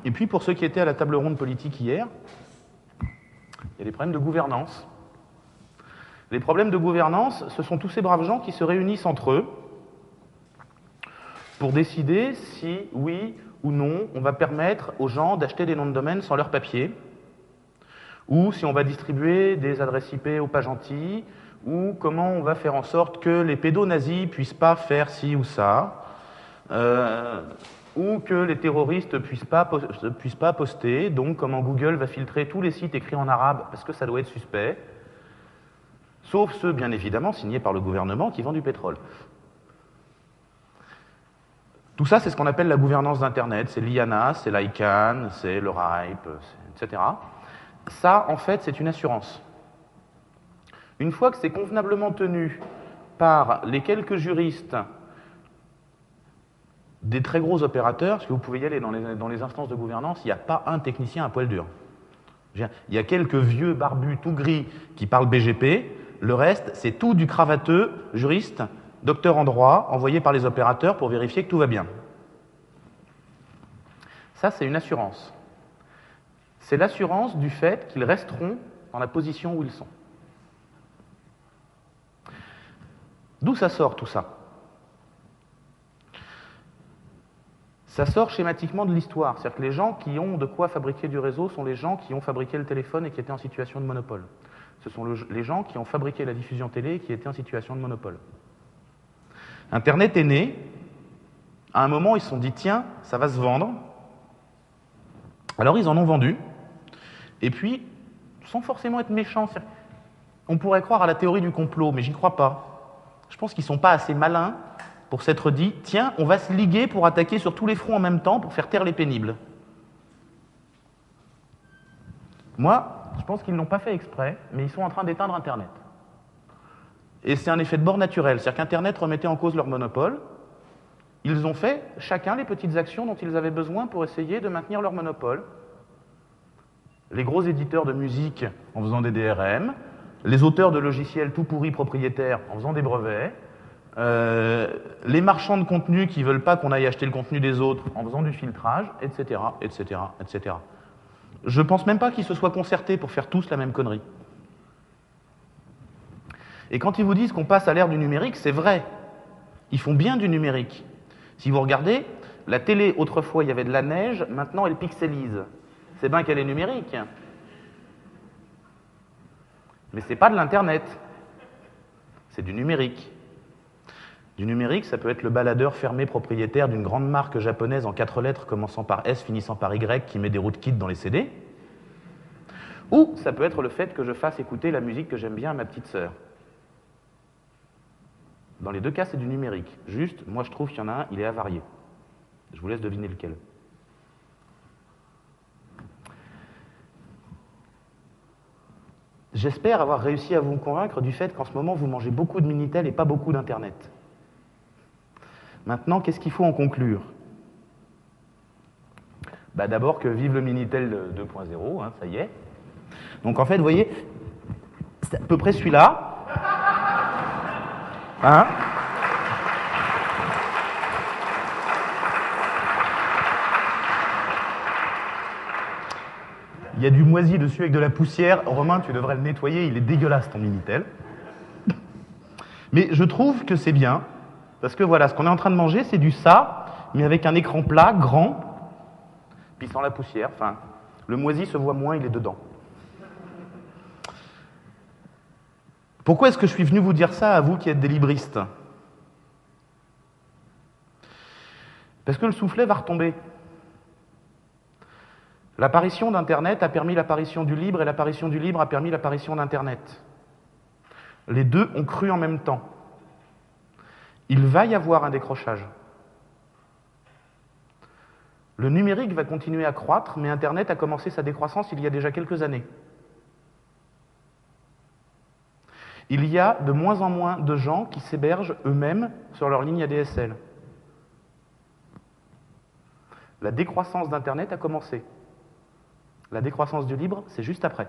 Et puis pour ceux qui étaient à la table ronde politique hier, il y a des problèmes de gouvernance. Les problèmes de gouvernance, ce sont tous ces braves gens qui se réunissent entre eux pour décider si, oui ou non, on va permettre aux gens d'acheter des noms de domaine sans leur papier, ou si on va distribuer des adresses IP aux pas gentils, ou comment on va faire en sorte que les pédos-nazis puissent pas faire ci ou ça, ou que les terroristes puissent pas poster, donc comment Google va filtrer tous les sites écrits en arabe, parce que ça doit être suspect, sauf ceux, bien évidemment, signés par le gouvernement qui vend du pétrole. Tout ça, c'est ce qu'on appelle la gouvernance d'Internet, c'est l'IANA, c'est l'ICANN, c'est le RIPE, etc. Ça, en fait, c'est une assurance. Une fois que c'est convenablement tenu par les quelques juristes des très gros opérateurs, parce que vous pouvez y aller dans les instances de gouvernance, il n'y a pas un technicien à poil dur. Il y a quelques vieux barbus tout gris qui parlent BGP, le reste, c'est tout du cravateux, juriste, docteur en droit, envoyé par les opérateurs pour vérifier que tout va bien. Ça, c'est une assurance. C'est l'assurance du fait qu'ils resteront dans la position où ils sont. D'où ça sort tout ça? Ça sort schématiquement de l'histoire. C'est-à-dire que les gens qui ont de quoi fabriquer du réseau sont les gens qui ont fabriqué le téléphone et qui étaient en situation de monopole. Ce sont les gens qui ont fabriqué la diffusion télé et qui étaient en situation de monopole. Internet est né. À un moment, ils se sont dit, tiens, ça va se vendre. Alors, ils en ont vendu. Et puis, sans forcément être méchants, on pourrait croire à la théorie du complot, mais j'y crois pas. Je pense qu'ils ne sont pas assez malins pour s'être dit, tiens, on va se liguer pour attaquer sur tous les fronts en même temps pour faire taire les pénibles. Moi, je pense qu'ils ne l'ont pas fait exprès, mais ils sont en train d'éteindre Internet. Et c'est un effet de bord naturel, c'est-à-dire qu'Internet remettait en cause leur monopole. Ils ont fait chacun les petites actions dont ils avaient besoin pour essayer de maintenir leur monopole. Les gros éditeurs de musique en faisant des DRM, les auteurs de logiciels tout pourris propriétaires en faisant des brevets, les marchands de contenu qui ne veulent pas qu'on aille acheter le contenu des autres en faisant du filtrage, etc., etc., etc. Je ne pense même pas qu'ils se soient concertés pour faire tous la même connerie. Et quand ils vous disent qu'on passe à l'ère du numérique, c'est vrai. Ils font bien du numérique. Si vous regardez, la télé, autrefois, il y avait de la neige, maintenant, elle pixelise. C'est bien qu'elle est numérique. Mais ce n'est pas de l'Internet. C'est du numérique. Du numérique, ça peut être le baladeur fermé propriétaire d'une grande marque japonaise en 4 lettres commençant par S, finissant par Y, qui met des rootkits dans les CD. Ou ça peut être le fait que je fasse écouter la musique que j'aime bien à ma petite sœur. Dans les deux cas, c'est du numérique. Juste, moi je trouve qu'il y en a un, il est avarié. Je vous laisse deviner lequel. J'espère avoir réussi à vous convaincre du fait qu'en ce moment, vous mangez beaucoup de Minitel et pas beaucoup d'Internet. Maintenant, qu'est-ce qu'il faut en conclure? D'abord que vive le Minitel 2.0, hein, ça y est. Donc en fait, vous voyez, c'est à peu près celui-là. Hein? Il y a du moisi dessus avec de la poussière. Romain, tu devrais le nettoyer, il est dégueulasse ton Minitel. Mais je trouve que c'est bien, parce que voilà, ce qu'on est en train de manger, c'est du ça, mais avec un écran plat, grand, puis sans la poussière. Enfin, le moisi se voit moins, il est dedans. Pourquoi est-ce que je suis venu vous dire ça à vous qui êtes des libristes? Parce que le soufflet va retomber. L'apparition d'Internet a permis l'apparition du libre et l'apparition du libre a permis l'apparition d'Internet. Les deux ont cru en même temps. Il va y avoir un décrochage. Le numérique va continuer à croître, mais Internet a commencé sa décroissance il y a déjà quelques années. Il y a de moins en moins de gens qui s'hébergent eux-mêmes sur leur ligne ADSL. La décroissance d'Internet a commencé. La décroissance du libre, c'est juste après.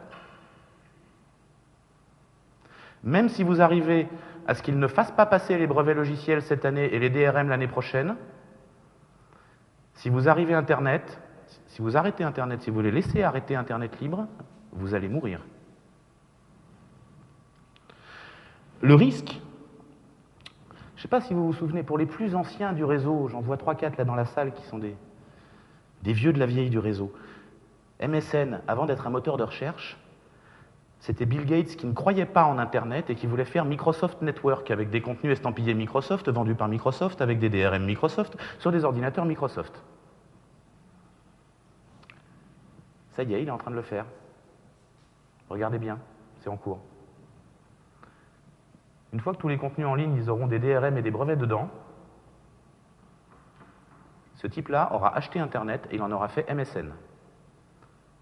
Même si vous arrivez à ce qu'ils ne fassent pas passer les brevets logiciels cette année et les DRM l'année prochaine, si vous arrivez Internet, si vous arrêtez Internet, si vous les laissez arrêter Internet libre, vous allez mourir. Le risque, je ne sais pas si vous vous souvenez, pour les plus anciens du réseau, j'en vois 3-4 là dans la salle qui sont des vieux de la vieille du réseau. MSN, avant d'être un moteur de recherche, c'était Bill Gates qui ne croyait pas en Internet et qui voulait faire Microsoft Network avec des contenus estampillés Microsoft, vendus par Microsoft, avec des DRM Microsoft, sur des ordinateurs Microsoft. Ça y est, il est en train de le faire. Regardez bien, c'est en cours. Une fois que tous les contenus en ligne, ils auront des DRM et des brevets dedans, ce type-là aura acheté Internet et il en aura fait MSN.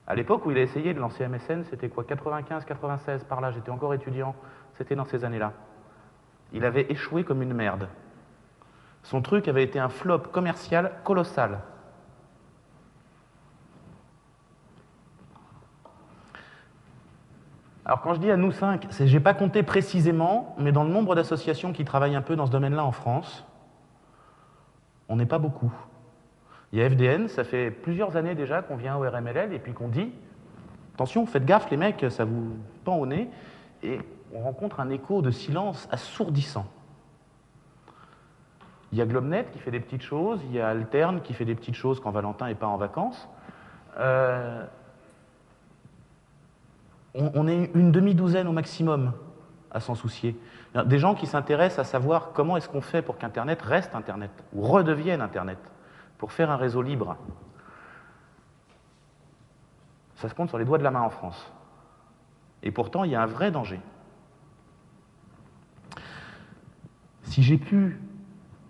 À l'époque où il a essayé de lancer MSN, c'était quoi, 95, 96, par là, j'étais encore étudiant, c'était dans ces années-là. Il avait échoué comme une merde. Son truc avait été un flop commercial colossal. Alors quand je dis à nous 5, je n'ai pas compté précisément, mais dans le nombre d'associations qui travaillent un peu dans ce domaine-là en France, on n'est pas beaucoup. Il y a FDN, ça fait plusieurs années déjà qu'on vient au RMLL et puis qu'on dit « Attention, faites gaffe les mecs, ça vous pend au nez » et on rencontre un écho de silence assourdissant. Il y a Globnet qui fait des petites choses, il y a Alterne qui fait des petites choses quand Valentin n'est pas en vacances. On est une demi-douzaine au maximum à s'en soucier. Des gens qui s'intéressent à savoir comment est-ce qu'on fait pour qu'Internet reste Internet, ou redevienne Internet, pour faire un réseau libre. Ça se compte sur les doigts de la main en France. Et pourtant, il y a un vrai danger. Si j'ai pu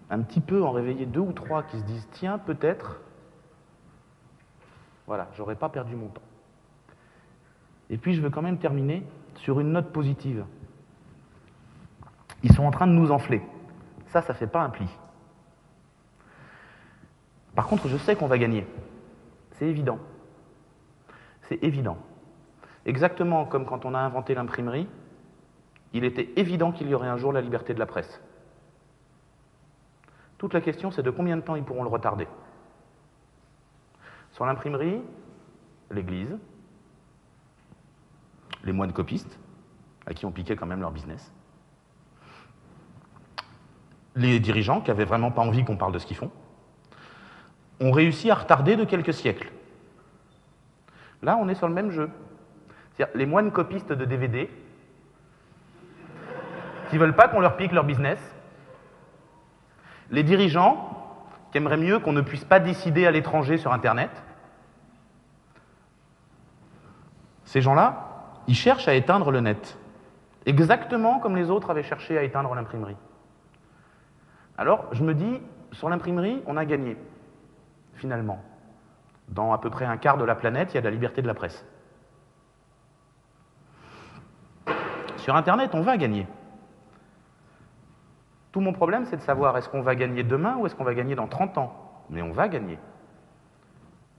un petit peu en réveiller 2 ou 3 qui se disent « Tiens, peut-être », voilà, j'aurais pas perdu mon temps. Et puis, je veux quand même terminer sur une note positive. Ils sont en train de nous enfler. Ça fait pas un pli. Par contre, je sais qu'on va gagner. C'est évident. C'est évident. Exactement comme quand on a inventé l'imprimerie, il était évident qu'il y aurait un jour la liberté de la presse. Toute la question, c'est de combien de temps ils pourront le retarder. Sur l'imprimerie, l'Église, les moines copistes, à qui on piquait quand même leur business, les dirigeants qui n'avaient vraiment pas envie qu'on parle de ce qu'ils font, ont réussi à retarder de quelques siècles. Là, on est sur le même jeu. C'est-à-dire les moines copistes de DVD qui ne veulent pas qu'on leur pique leur business, les dirigeants qui aimeraient mieux qu'on ne puisse pas décider à l'étranger sur Internet. Ces gens-là, ils cherchent à éteindre le net, exactement comme les autres avaient cherché à éteindre l'imprimerie. Alors, je me dis, sur l'imprimerie, on a gagné, finalement. Dans à peu près un quart de la planète, il y a de la liberté de la presse. Sur Internet, on va gagner. Tout mon problème, c'est de savoir est-ce qu'on va gagner demain ou est-ce qu'on va gagner dans 30 ans. Mais on va gagner.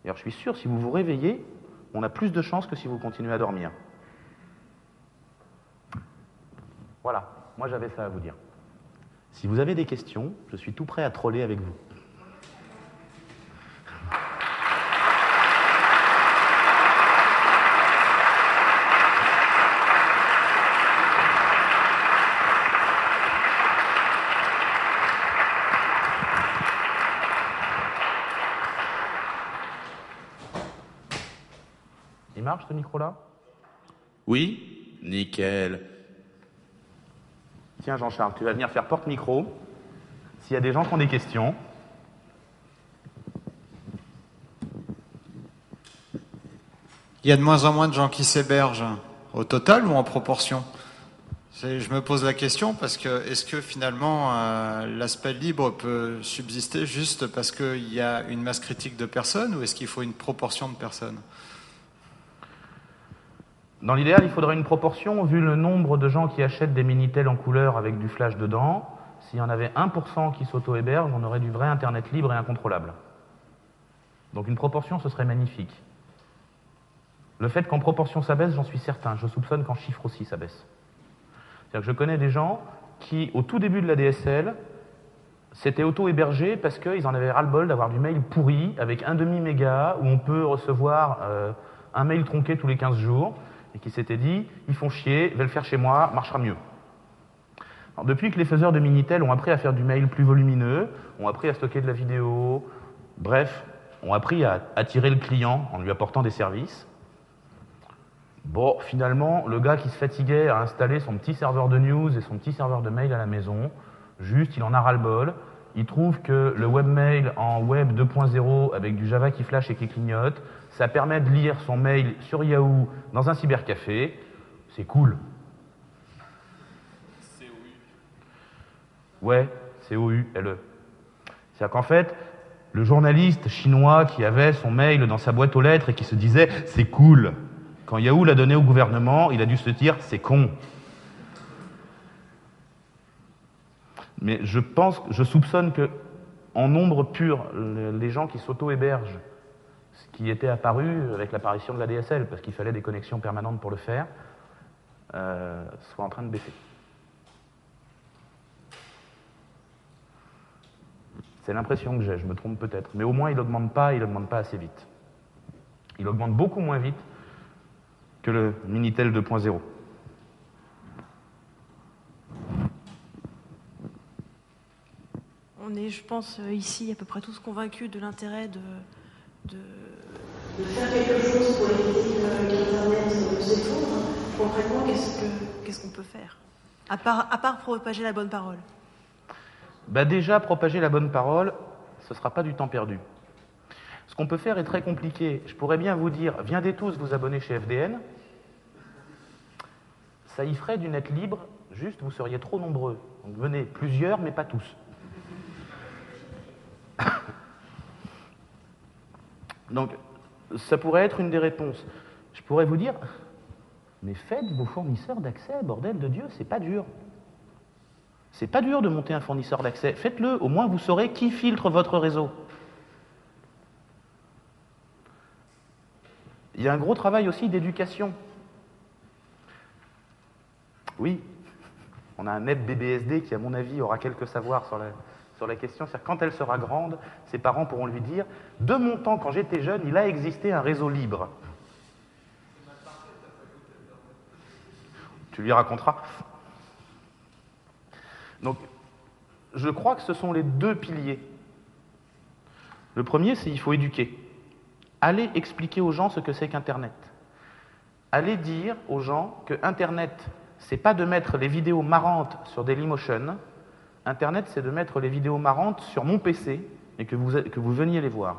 Alors, je suis sûr, si vous vous réveillez, on a plus de chances que si vous continuez à dormir. Voilà, moi j'avais ça à vous dire. Si vous avez des questions, je suis tout prêt à troller avec vous. Il marche ce micro-là? Oui, nickel. Tiens Jean-Charles, tu vas venir faire porte-micro. S'il y a des gens qui ont des questions. Il y a de moins en moins de gens qui s'hébergent, au total ou en proportion? Je me pose la question parce que est-ce que finalement l'aspect libre peut subsister juste parce qu'il y a une masse critique de personnes ou est-ce qu'il faut une proportion de personnes? Dans l'idéal, il faudrait une proportion, vu le nombre de gens qui achètent des Minitel en couleur avec du flash dedans. S'il y en avait 1% qui s'auto-héberge, on aurait du vrai Internet libre et incontrôlable. Donc une proportion, ce serait magnifique. Le fait qu'en proportion ça baisse, j'en suis certain. Je soupçonne qu'en chiffre aussi ça baisse. C'est-à-dire que je connais des gens qui, au tout début de la DSL, s'étaient auto-hébergés parce qu'ils en avaient ras-le-bol d'avoir du mail pourri avec 1,5 méga où on peut recevoir un mail tronqué tous les 15 jours et qui s'étaient dit, ils font chier, je vais le faire chez moi, marchera mieux. Alors, depuis que les faiseurs de Minitel ont appris à faire du mail plus volumineux, ont appris à stocker de la vidéo, bref, ont appris à attirer le client en lui apportant des services, bon, finalement, le gars qui se fatiguait à installer son petit serveur de news et son petit serveur de mail à la maison, juste, il en a ras-le-bol. Il trouve que le webmail en web 2.0 avec du Java qui flash et qui clignote, ça permet de lire son mail sur Yahoo dans un cybercafé. C'est cool. Ouais, COULE. C'est-à-dire qu'en fait, le journaliste chinois qui avait son mail dans sa boîte aux lettres et qui se disait « c'est cool », quand Yahoo l'a donné au gouvernement, il a dû se dire « c'est con ». Mais je soupçonne que, en nombre pur, les gens qui s'auto-hébergent, ce qui était apparu avec l'apparition de la DSL, parce qu'il fallait des connexions permanentes pour le faire, soit en train de baisser. C'est l'impression que j'ai, je me trompe peut-être. Mais au moins, il n'augmente pas assez vite. Il augmente beaucoup moins vite que le Minitel 2.0. On est, je pense, ici à peu près tous convaincus de l'intérêt de faire quelque chose pour éviter que l'Internet s'effondre. Concrètement, qu'est-ce qu'on peut faire à part propager la bonne parole? Bah déjà, propager la bonne parole, ce ne sera pas du temps perdu. Ce qu'on peut faire est très compliqué. Je pourrais bien vous dire, viendez tous vous abonner chez FDN. Ça y ferait du net libre, juste vous seriez trop nombreux. Donc venez, plusieurs, mais pas tous. Donc, ça pourrait être une des réponses. Je pourrais vous dire, mais faites vos fournisseurs d'accès, bordel de Dieu, c'est pas dur. C'est pas dur de monter un fournisseur d'accès. Faites-le, au moins vous saurez qui filtre votre réseau. Il y a un gros travail aussi d'éducation. Oui, on a un NEP BBSD qui, à mon avis, aura quelques savoirs sur la question. C'est-à-dire, quand elle sera grande, ses parents pourront lui dire « De mon temps, quand j'étais jeune, il a existé un réseau libre. » Tu lui raconteras. Donc, je crois que ce sont les deux piliers. Le premier, c'est qu'il faut éduquer. Allez expliquer aux gens ce que c'est qu'Internet. Allez dire aux gens que Internet, c'est pas de mettre les vidéos marrantes sur Dailymotion. Internet, c'est de mettre les vidéos marrantes sur mon PC et que vous veniez les voir.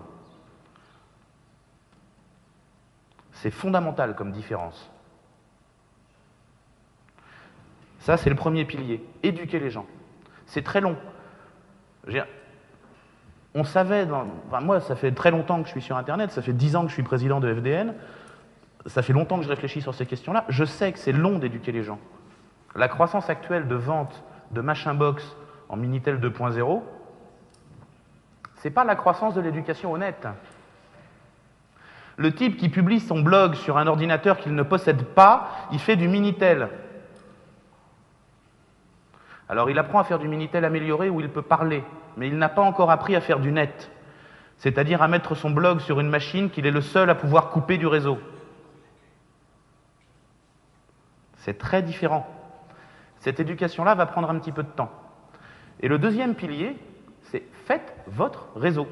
C'est fondamental comme différence. Ça, c'est le premier pilier. Éduquer les gens. C'est très long. On savait, moi, ça fait très longtemps que je suis sur Internet, ça fait 10 ans que je suis président de FDN, ça fait longtemps que je réfléchis sur ces questions-là. Je sais que c'est long d'éduquer les gens. La croissance actuelle de vente de Machin Box en Minitel 2.0, c'est pas la croissance de l'éducation honnête. Le type qui publie son blog sur un ordinateur qu'il ne possède pas, il fait du Minitel. Alors il apprend à faire du Minitel amélioré où il peut parler, mais il n'a pas encore appris à faire du net, c'est-à-dire à mettre son blog sur une machine qu'il est le seul à pouvoir couper du réseau. C'est très différent. Cette éducation-là va prendre un petit peu de temps. Et le deuxième pilier, c'est faites votre réseau.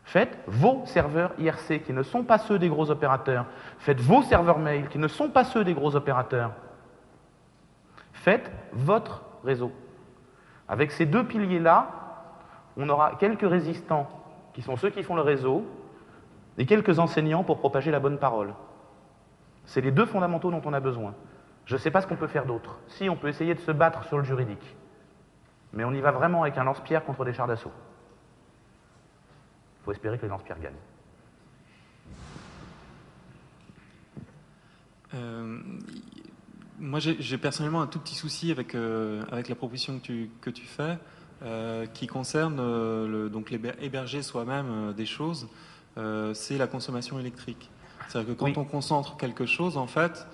Faites vos serveurs IRC qui ne sont pas ceux des gros opérateurs. Faites vos serveurs mail qui ne sont pas ceux des gros opérateurs. Faites votre réseau. Avec ces deux piliers-là, on aura quelques résistants qui sont ceux qui font le réseau et quelques enseignants pour propager la bonne parole. C'est les deux fondamentaux dont on a besoin. Je ne sais pas ce qu'on peut faire d'autre. Si, on peut essayer de se battre sur le juridique. Mais on y va vraiment avec un lance-pierre contre des chars d'assaut. Il faut espérer que les lance-pierres gagnent. Moi, j'ai personnellement un tout petit souci avec la proposition que tu fais, qui concerne donc héberger soi-même des choses. C'est la consommation électrique. C'est-à-dire que quand on concentre quelque chose, en fait,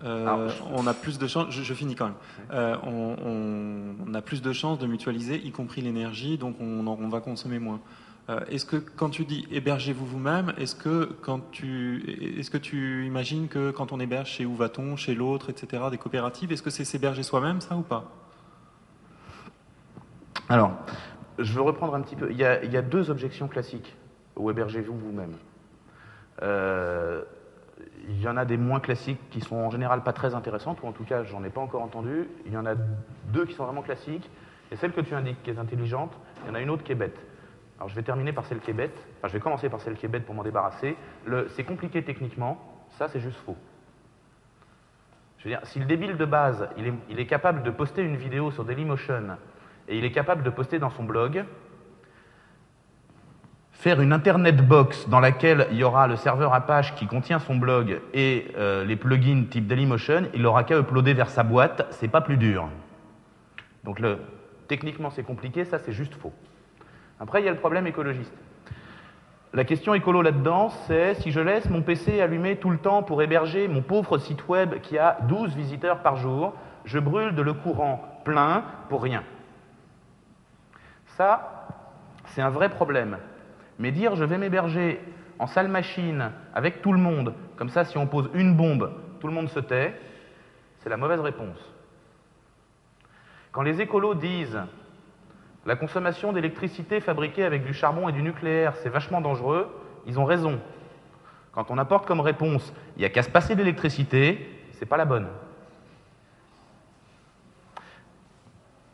on a plus de chances. Je finis quand même. On a plus de chances de mutualiser, y compris l'énergie, donc on va consommer moins. Est-ce que quand tu dis hébergez-vous vous-même, est-ce que tu imagines que quand on héberge chez Où va-t-on, chez l'autre, etc., des coopératives, est-ce que c'est s'héberger soi-même, ça, ou pas? Alors, je veux reprendre un petit peu. Il y a deux objections classiques au hébergez-vous vous-même. Il y en a des moins classiques qui sont en général pas très intéressantes, ou en tout cas, j'en ai pas encore entendu. Il y en a deux qui sont vraiment classiques, et celle que tu indiques qui est intelligente, il y en a une autre qui est bête. Alors, je vais terminer par celle qui est bête. Enfin, je vais commencer par celle qui est bête pour m'en débarrasser. C'est compliqué techniquement, ça, c'est juste faux. Je veux dire, si le débile de base, il est capable de poster une vidéo sur Dailymotion, et il est capable de poster dans son blog, faire une internet box dans laquelle il y aura le serveur Apache qui contient son blog et les plugins type Dailymotion, il n'aura qu'à uploader vers sa boîte, c'est pas plus dur. Donc techniquement c'est compliqué, ça c'est juste faux. Après il y a le problème écologiste. La question écolo là-dedans, c'est si je laisse mon PC allumé tout le temps pour héberger mon pauvre site web qui a 12 visiteurs par jour, je brûle de le courant plein pour rien. Ça, c'est un vrai problème. Mais dire je vais m'héberger en salle machine avec tout le monde, comme ça si on pose une bombe, tout le monde se tait, c'est la mauvaise réponse. Quand les écolos disent la consommation d'électricité fabriquée avec du charbon et du nucléaire, c'est vachement dangereux, ils ont raison. Quand on apporte comme réponse il n'y a qu'à se passer de l'électricité, c'est pas la bonne.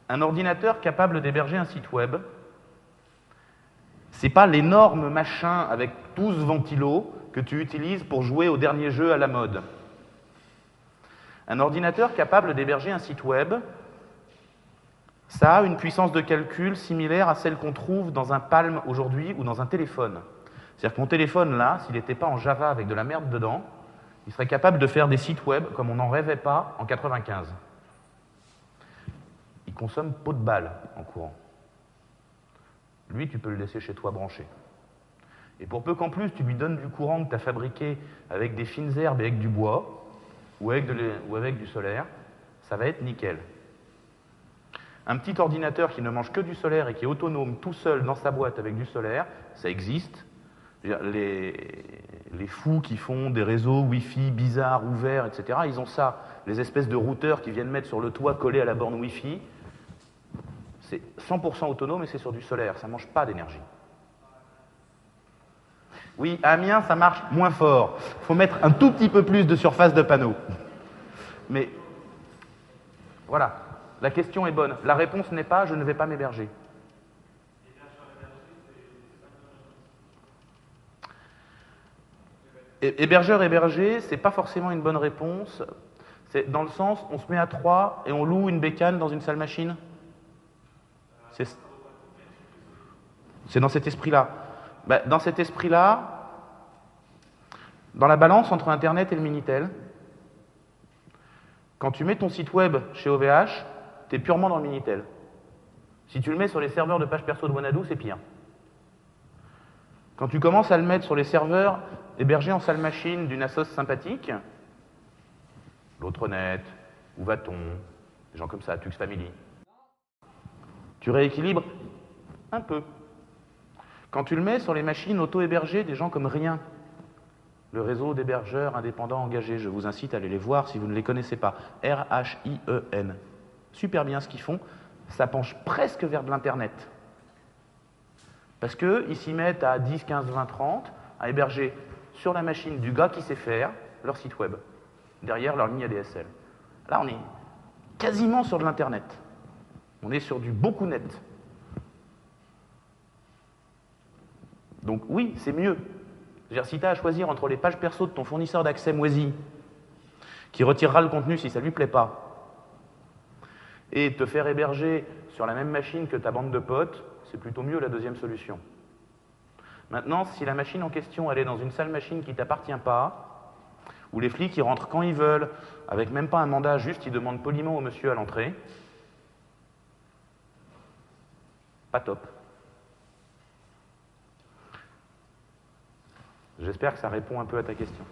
Un ordinateur capable d'héberger un site web, c'est pas l'énorme machin avec 12 ventilos que tu utilises pour jouer au dernier jeu à la mode. Un ordinateur capable d'héberger un site web, ça a une puissance de calcul similaire à celle qu'on trouve dans un Palm aujourd'hui ou dans un téléphone. C'est-à-dire que mon téléphone là, s'il n'était pas en Java avec de la merde dedans, il serait capable de faire des sites web comme on n'en rêvait pas en 95. Il consomme pot de balle en courant. Lui, tu peux le laisser chez toi branché. Et pour peu qu'en plus tu lui donnes du courant que tu as fabriqué avec des fines herbes et avec du bois, ou avec du solaire, ça va être nickel. Un petit ordinateur qui ne mange que du solaire et qui est autonome tout seul dans sa boîte avec du solaire, ça existe. Les fous qui font des réseaux Wi-Fi bizarres, ouverts, etc., ils ont ça. Les espèces de routeurs qui viennent mettre sur le toit collés à la borne Wi-Fi, c'est 100% autonome et c'est sur du solaire, ça ne mange pas d'énergie. Oui, à Amiens, ça marche moins fort. Il faut mettre un tout petit peu plus de surface de panneau. Mais voilà, la question est bonne. La réponse n'est pas « je ne vais pas m'héberger ». Hébergeur hébergé, c'est pas forcément une bonne réponse. C'est dans le sens, on se met à 3 et on loue une bécane dans une salle machine. C'est dans cet esprit-là. Ben, dans cet esprit-là, dans la balance entre Internet et le Minitel, quand tu mets ton site web chez OVH, tu es purement dans le Minitel. Si tu le mets sur les serveurs de page perso de Wanadoo, c'est pire. Quand tu commences à le mettre sur les serveurs hébergés en salle machine d'une assos sympathique, l'Autre-Net, Où va-t-on, des gens comme ça, Tux Family, tu rééquilibres un peu. Quand tu le mets sur les machines auto-hébergées des gens comme Rien, le réseau d'hébergeurs indépendants engagés, je vous incite à aller les voir si vous ne les connaissez pas, R-H-I-E-N. Super bien ce qu'ils font, ça penche presque vers de l'Internet. Parce qu'ils s'y mettent à 10, 15, 20, 30 à héberger sur la machine du gars qui sait faire leur site web, derrière leur ligne ADSL. Là, on est quasiment sur de l'Internet. On est sur du beaucoup net. Donc oui, c'est mieux. C'est-à-dire, si tu as à choisir entre les pages perso de ton fournisseur d'accès moisi, qui retirera le contenu si ça ne lui plaît pas, et te faire héberger sur la même machine que ta bande de potes, c'est plutôt mieux la deuxième solution. Maintenant, si la machine en question, elle est dans une salle machine qui ne t'appartient pas, où les flics ils rentrent quand ils veulent, avec même pas un mandat, juste ils demandent poliment au monsieur à l'entrée, pas top. J'espère que ça répond un peu à ta question.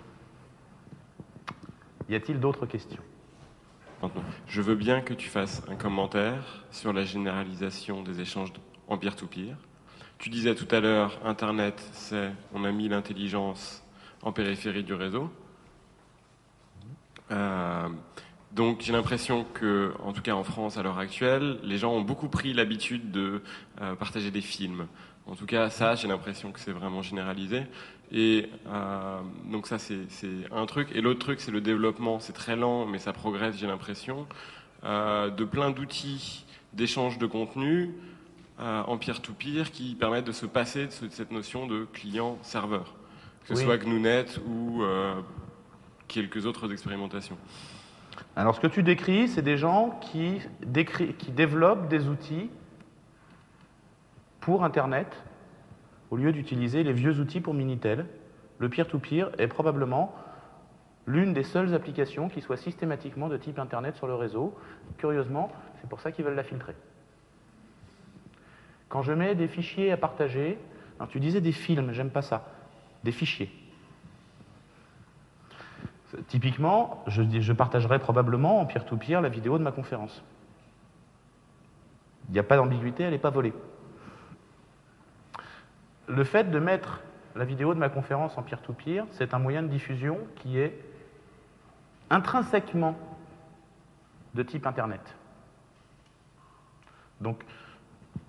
Y a-t-il d'autres questions? Je veux bien que tu fasses un commentaire sur la généralisation des échanges en peer-to-peer. Tu disais tout à l'heure, Internet, on a mis l'intelligence en périphérie du réseau. Donc j'ai l'impression que, en tout cas en France à l'heure actuelle, les gens ont beaucoup pris l'habitude de partager des films. En tout cas, ça, j'ai l'impression que c'est vraiment généralisé. Et donc ça, c'est un truc. Et l'autre truc, c'est le développement. C'est très lent, mais ça progresse, j'ai l'impression, de plein d'outils d'échange de contenu en peer-to-peer qui permettent de se passer de cette notion de client-serveur. Que ce soit GNU.net ou quelques autres expérimentations. Alors, ce que tu décris, c'est des gens qui développent des outils pour Internet, au lieu d'utiliser les vieux outils pour Minitel. Le peer-to-peer est probablement l'une des seules applications qui soit systématiquement de type Internet sur le réseau. Curieusement, c'est pour ça qu'ils veulent la filtrer. Quand je mets des fichiers à partager, alors tu disais des films, j'aime pas ça, des fichiers. Typiquement, je partagerai probablement en peer-to-peer la vidéo de ma conférence. Il n'y a pas d'ambiguïté, elle n'est pas volée. Le fait de mettre la vidéo de ma conférence en peer-to-peer, c'est un moyen de diffusion qui est intrinsèquement de type Internet. Donc,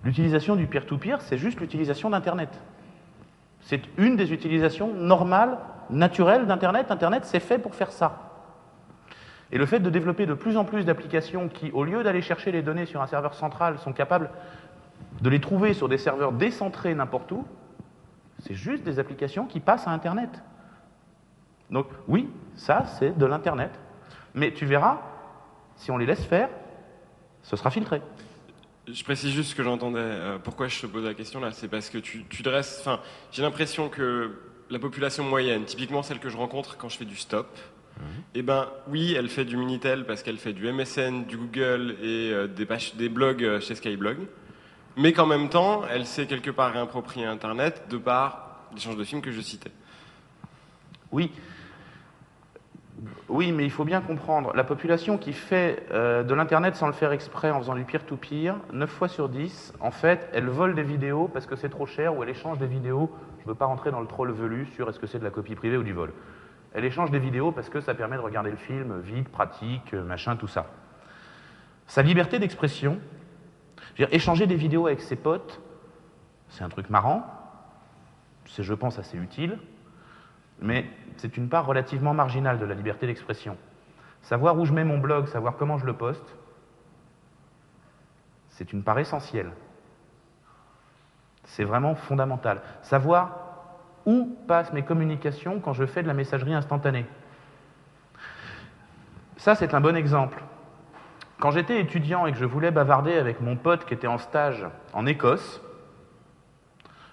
l'utilisation du peer-to-peer, c'est juste l'utilisation d'Internet. C'est une des utilisations normales, naturelles d'Internet. Internet, c'est fait pour faire ça. Et le fait de développer de plus en plus d'applications qui, au lieu d'aller chercher les données sur un serveur central, sont capables de les trouver sur des serveurs décentrés n'importe où, c'est juste des applications qui passent à Internet. Donc oui, ça c'est de l'Internet. Mais tu verras, si on les laisse faire, ce sera filtré. Je précise juste ce que j'entendais. Pourquoi je te pose la question là, c'est parce que tu dresses. Enfin, j'ai l'impression que la population moyenne, typiquement celle que je rencontre quand je fais du stop, eh ben oui, elle fait du Minitel parce qu'elle fait du MSN, du Google et des blogs chez Skyblog. Mais qu'en même temps, elle sait quelque part réapproprier Internet de par l'échange de films que je citais. Oui, mais il faut bien comprendre, la population qui fait de l'Internet sans le faire exprès en faisant du peer-to-peer, 9 fois sur 10, en fait, elle vole des vidéos parce que c'est trop cher ou elle échange des vidéos, je ne veux pas rentrer dans le troll velu sur est-ce que c'est de la copie privée ou du vol. Elle échange des vidéos parce que ça permet de regarder le film vite, pratique, machin, tout ça. Sa liberté d'expression, échanger des vidéos avec ses potes, c'est un truc marrant, c'est, je pense, assez utile, mais c'est une part relativement marginale de la liberté d'expression. Savoir où je mets mon blog, savoir comment je le poste, c'est une part essentielle. C'est vraiment fondamental. Savoir où passent mes communications quand je fais de la messagerie instantanée. Ça, c'est un bon exemple. Quand j'étais étudiant et que je voulais bavarder avec mon pote qui était en stage en Écosse,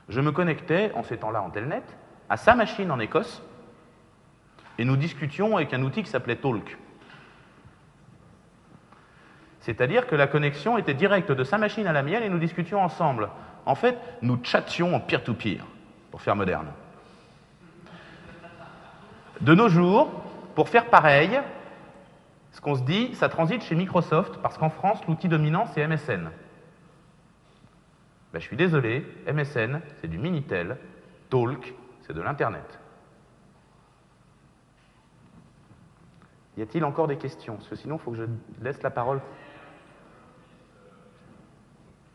je me connectais, en ces temps-là en telnet, à sa machine en Écosse, et nous discutions avec un outil qui s'appelait Talk. C'est-à-dire que la connexion était directe de sa machine à la mienne et nous discutions ensemble. En fait, nous chattions en peer-to-peer, pour faire moderne. De nos jours, pour faire pareil, ce qu'on se dit, ça transite chez Microsoft, parce qu'en France, l'outil dominant, c'est MSN. Ben, je suis désolé, MSN, c'est du Minitel, Talk, c'est de l'Internet. Y a-t-il encore des questions? Parce que sinon, il faut que je laisse la parole.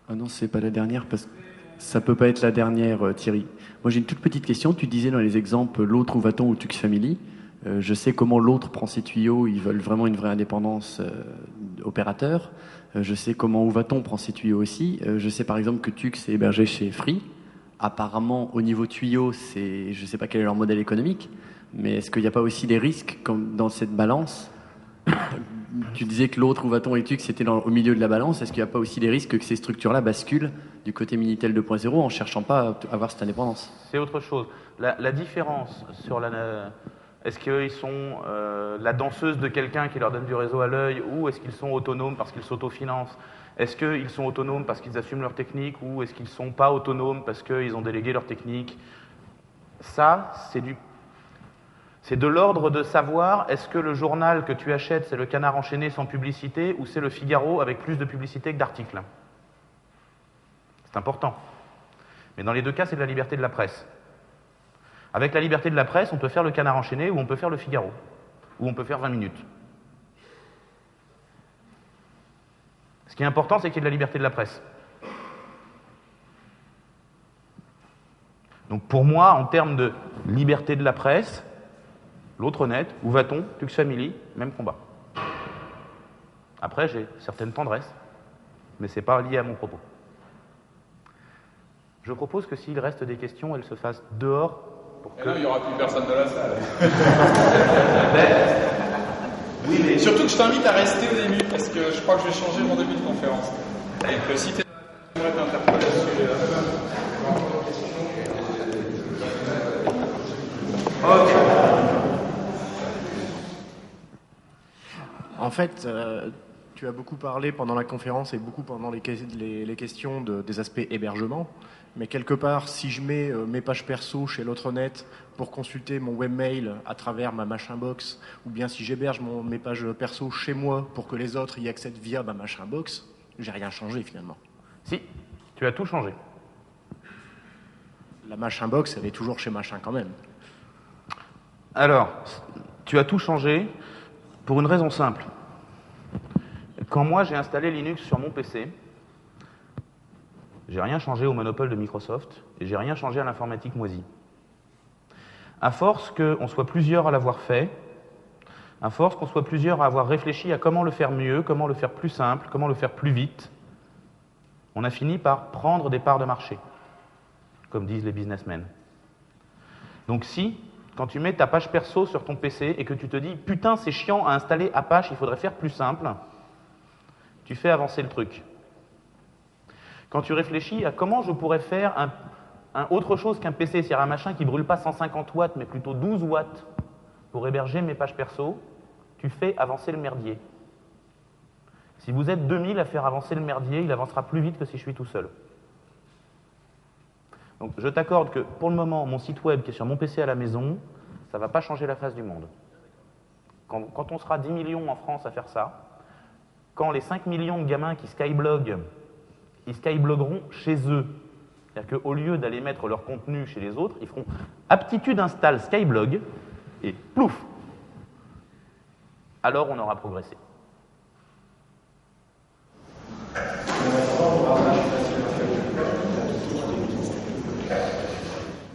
Ah non, c'est pas la dernière, parce que ça peut pas être la dernière, Thierry. Moi, j'ai une toute petite question. Tu disais dans les exemples l'autre ou va-t-on ou Tux Family. Je sais comment l'autre prend ses tuyaux. Ils veulent vraiment une vraie indépendance opérateur. Je sais comment où va-t-on prend ses tuyaux aussi. Je sais par exemple que Tux est hébergé chez Free. Apparemment, au niveau tuyau, je ne sais pas quel est leur modèle économique, mais est-ce qu'il n'y a pas aussi des risques comme dans cette balance? Tu disais que l'autre où va-t-on et Tux c'était au milieu de la balance. Est-ce qu'il n'y a pas aussi des risques que ces structures-là basculent du côté Minitel 2.0 en ne cherchant pas à avoir cette indépendance? C'est autre chose. La différence sur est-ce qu'ils sont la danseuse de quelqu'un qui leur donne du réseau à l'œil, ou est-ce qu'ils sont autonomes parce qu'ils s'autofinancent? Est-ce qu'ils sont autonomes parce qu'ils assument leur technique, ou est-ce qu'ils ne sont pas autonomes parce qu'ils ont délégué leur technique? Ça, c'est de l'ordre de savoir, est-ce que le journal que tu achètes, c'est le Canard enchaîné sans publicité, ou c'est le Figaro avec plus de publicité que d'articles? C'est important. Mais dans les deux cas, c'est de la liberté de la presse. Avec la liberté de la presse, on peut faire le Canard enchaîné ou on peut faire le Figaro, ou on peut faire 20 minutes. Ce qui est important, c'est qu'il y ait de la liberté de la presse. Donc pour moi, en termes de liberté de la presse, l'autre net, où va-t-on, Tux Family, même combat. Après, j'ai certaines tendresses, mais ce n'est pas lié à mon propos. Je propose que s'il reste des questions, elles se fassent dehors. Pour que... Et là, il n'y aura plus personne de la salle. Oui, mais... Surtout que je t'invite à rester au début, parce que je crois que je vais changer mon début de conférence. Et que si tu j'aimerais t'interpeller à ce sujet-là. En fait, tu as beaucoup parlé pendant la conférence et beaucoup pendant les questions des aspects hébergement. Mais quelque part, si je mets mes pages perso chez l'autre net pour consulter mon webmail à travers ma machin box, ou bien si j'héberge mes pages perso chez moi pour que les autres y accèdent via ma machin box, j'ai rien changé finalement. Si, tu as tout changé. La machin box, elle est toujours chez machin quand même. Alors, tu as tout changé pour une raison simple. Quand moi j'ai installé Linux sur mon PC, j'ai rien changé au monopole de Microsoft et j'ai rien changé à l'informatique moisie. À force qu'on soit plusieurs à l'avoir fait, à force qu'on soit plusieurs à avoir réfléchi à comment le faire mieux, comment le faire plus simple, comment le faire plus vite, on a fini par prendre des parts de marché, comme disent les businessmen. Donc si, quand tu mets ta page perso sur ton PC et que tu te dis « Putain, c'est chiant à installer Apache, il faudrait faire plus simple », tu fais avancer le truc. Quand tu réfléchis à comment je pourrais faire autre chose qu'un PC, c'est-à-dire un machin qui ne brûle pas 150 watts, mais plutôt 12 watts pour héberger mes pages perso, tu fais avancer le merdier. Si vous êtes 2000 à faire avancer le merdier, il avancera plus vite que si je suis tout seul. Donc je t'accorde que pour le moment, mon site web qui est sur mon PC à la maison, ça ne va pas changer la face du monde. Quand on sera 10 millions en France à faire ça, quand les 5 millions de gamins qui skybloguent, ils skyblogueront chez eux. C'est-à-dire qu'au lieu d'aller mettre leur contenu chez les autres, ils feront aptitude install Skyblog et plouf. Alors on aura progressé.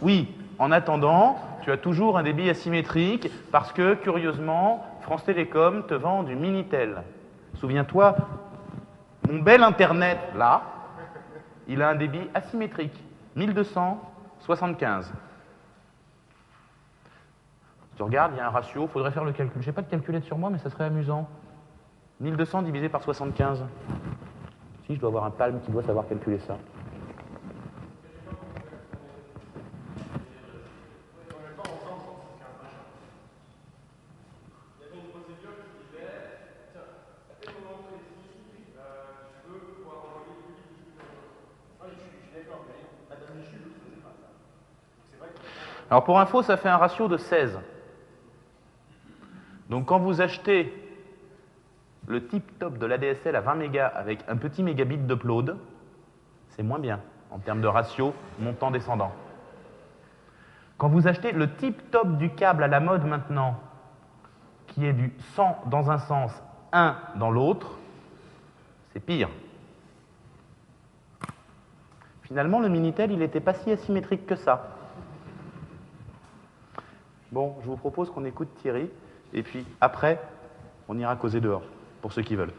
Oui, en attendant, tu as toujours un débit asymétrique parce que, curieusement, France Télécom te vend du Minitel. Souviens-toi, mon bel Internet, là, il a un débit asymétrique, 1275. Tu regardes, il y a un ratio, il faudrait faire le calcul. Je n'ai pas de calculette sur moi, mais ça serait amusant. 1200 divisé par 75. Si, je dois avoir un Palm qui doit savoir calculer ça. Alors pour info, ça fait un ratio de 16. Donc quand vous achetez le tip-top de l'ADSL à 20 mégas avec un petit mégabit d'upload, c'est moins bien en termes de ratio montant-descendant. Quand vous achetez le tip-top du câble à la mode maintenant, qui est du 100 dans un sens, 1 dans l'autre, c'est pire. Finalement, le Minitel, il n'était pas si asymétrique que ça. Bon, je vous propose qu'on écoute Thierry, et puis après, on ira causer dehors, pour ceux qui veulent.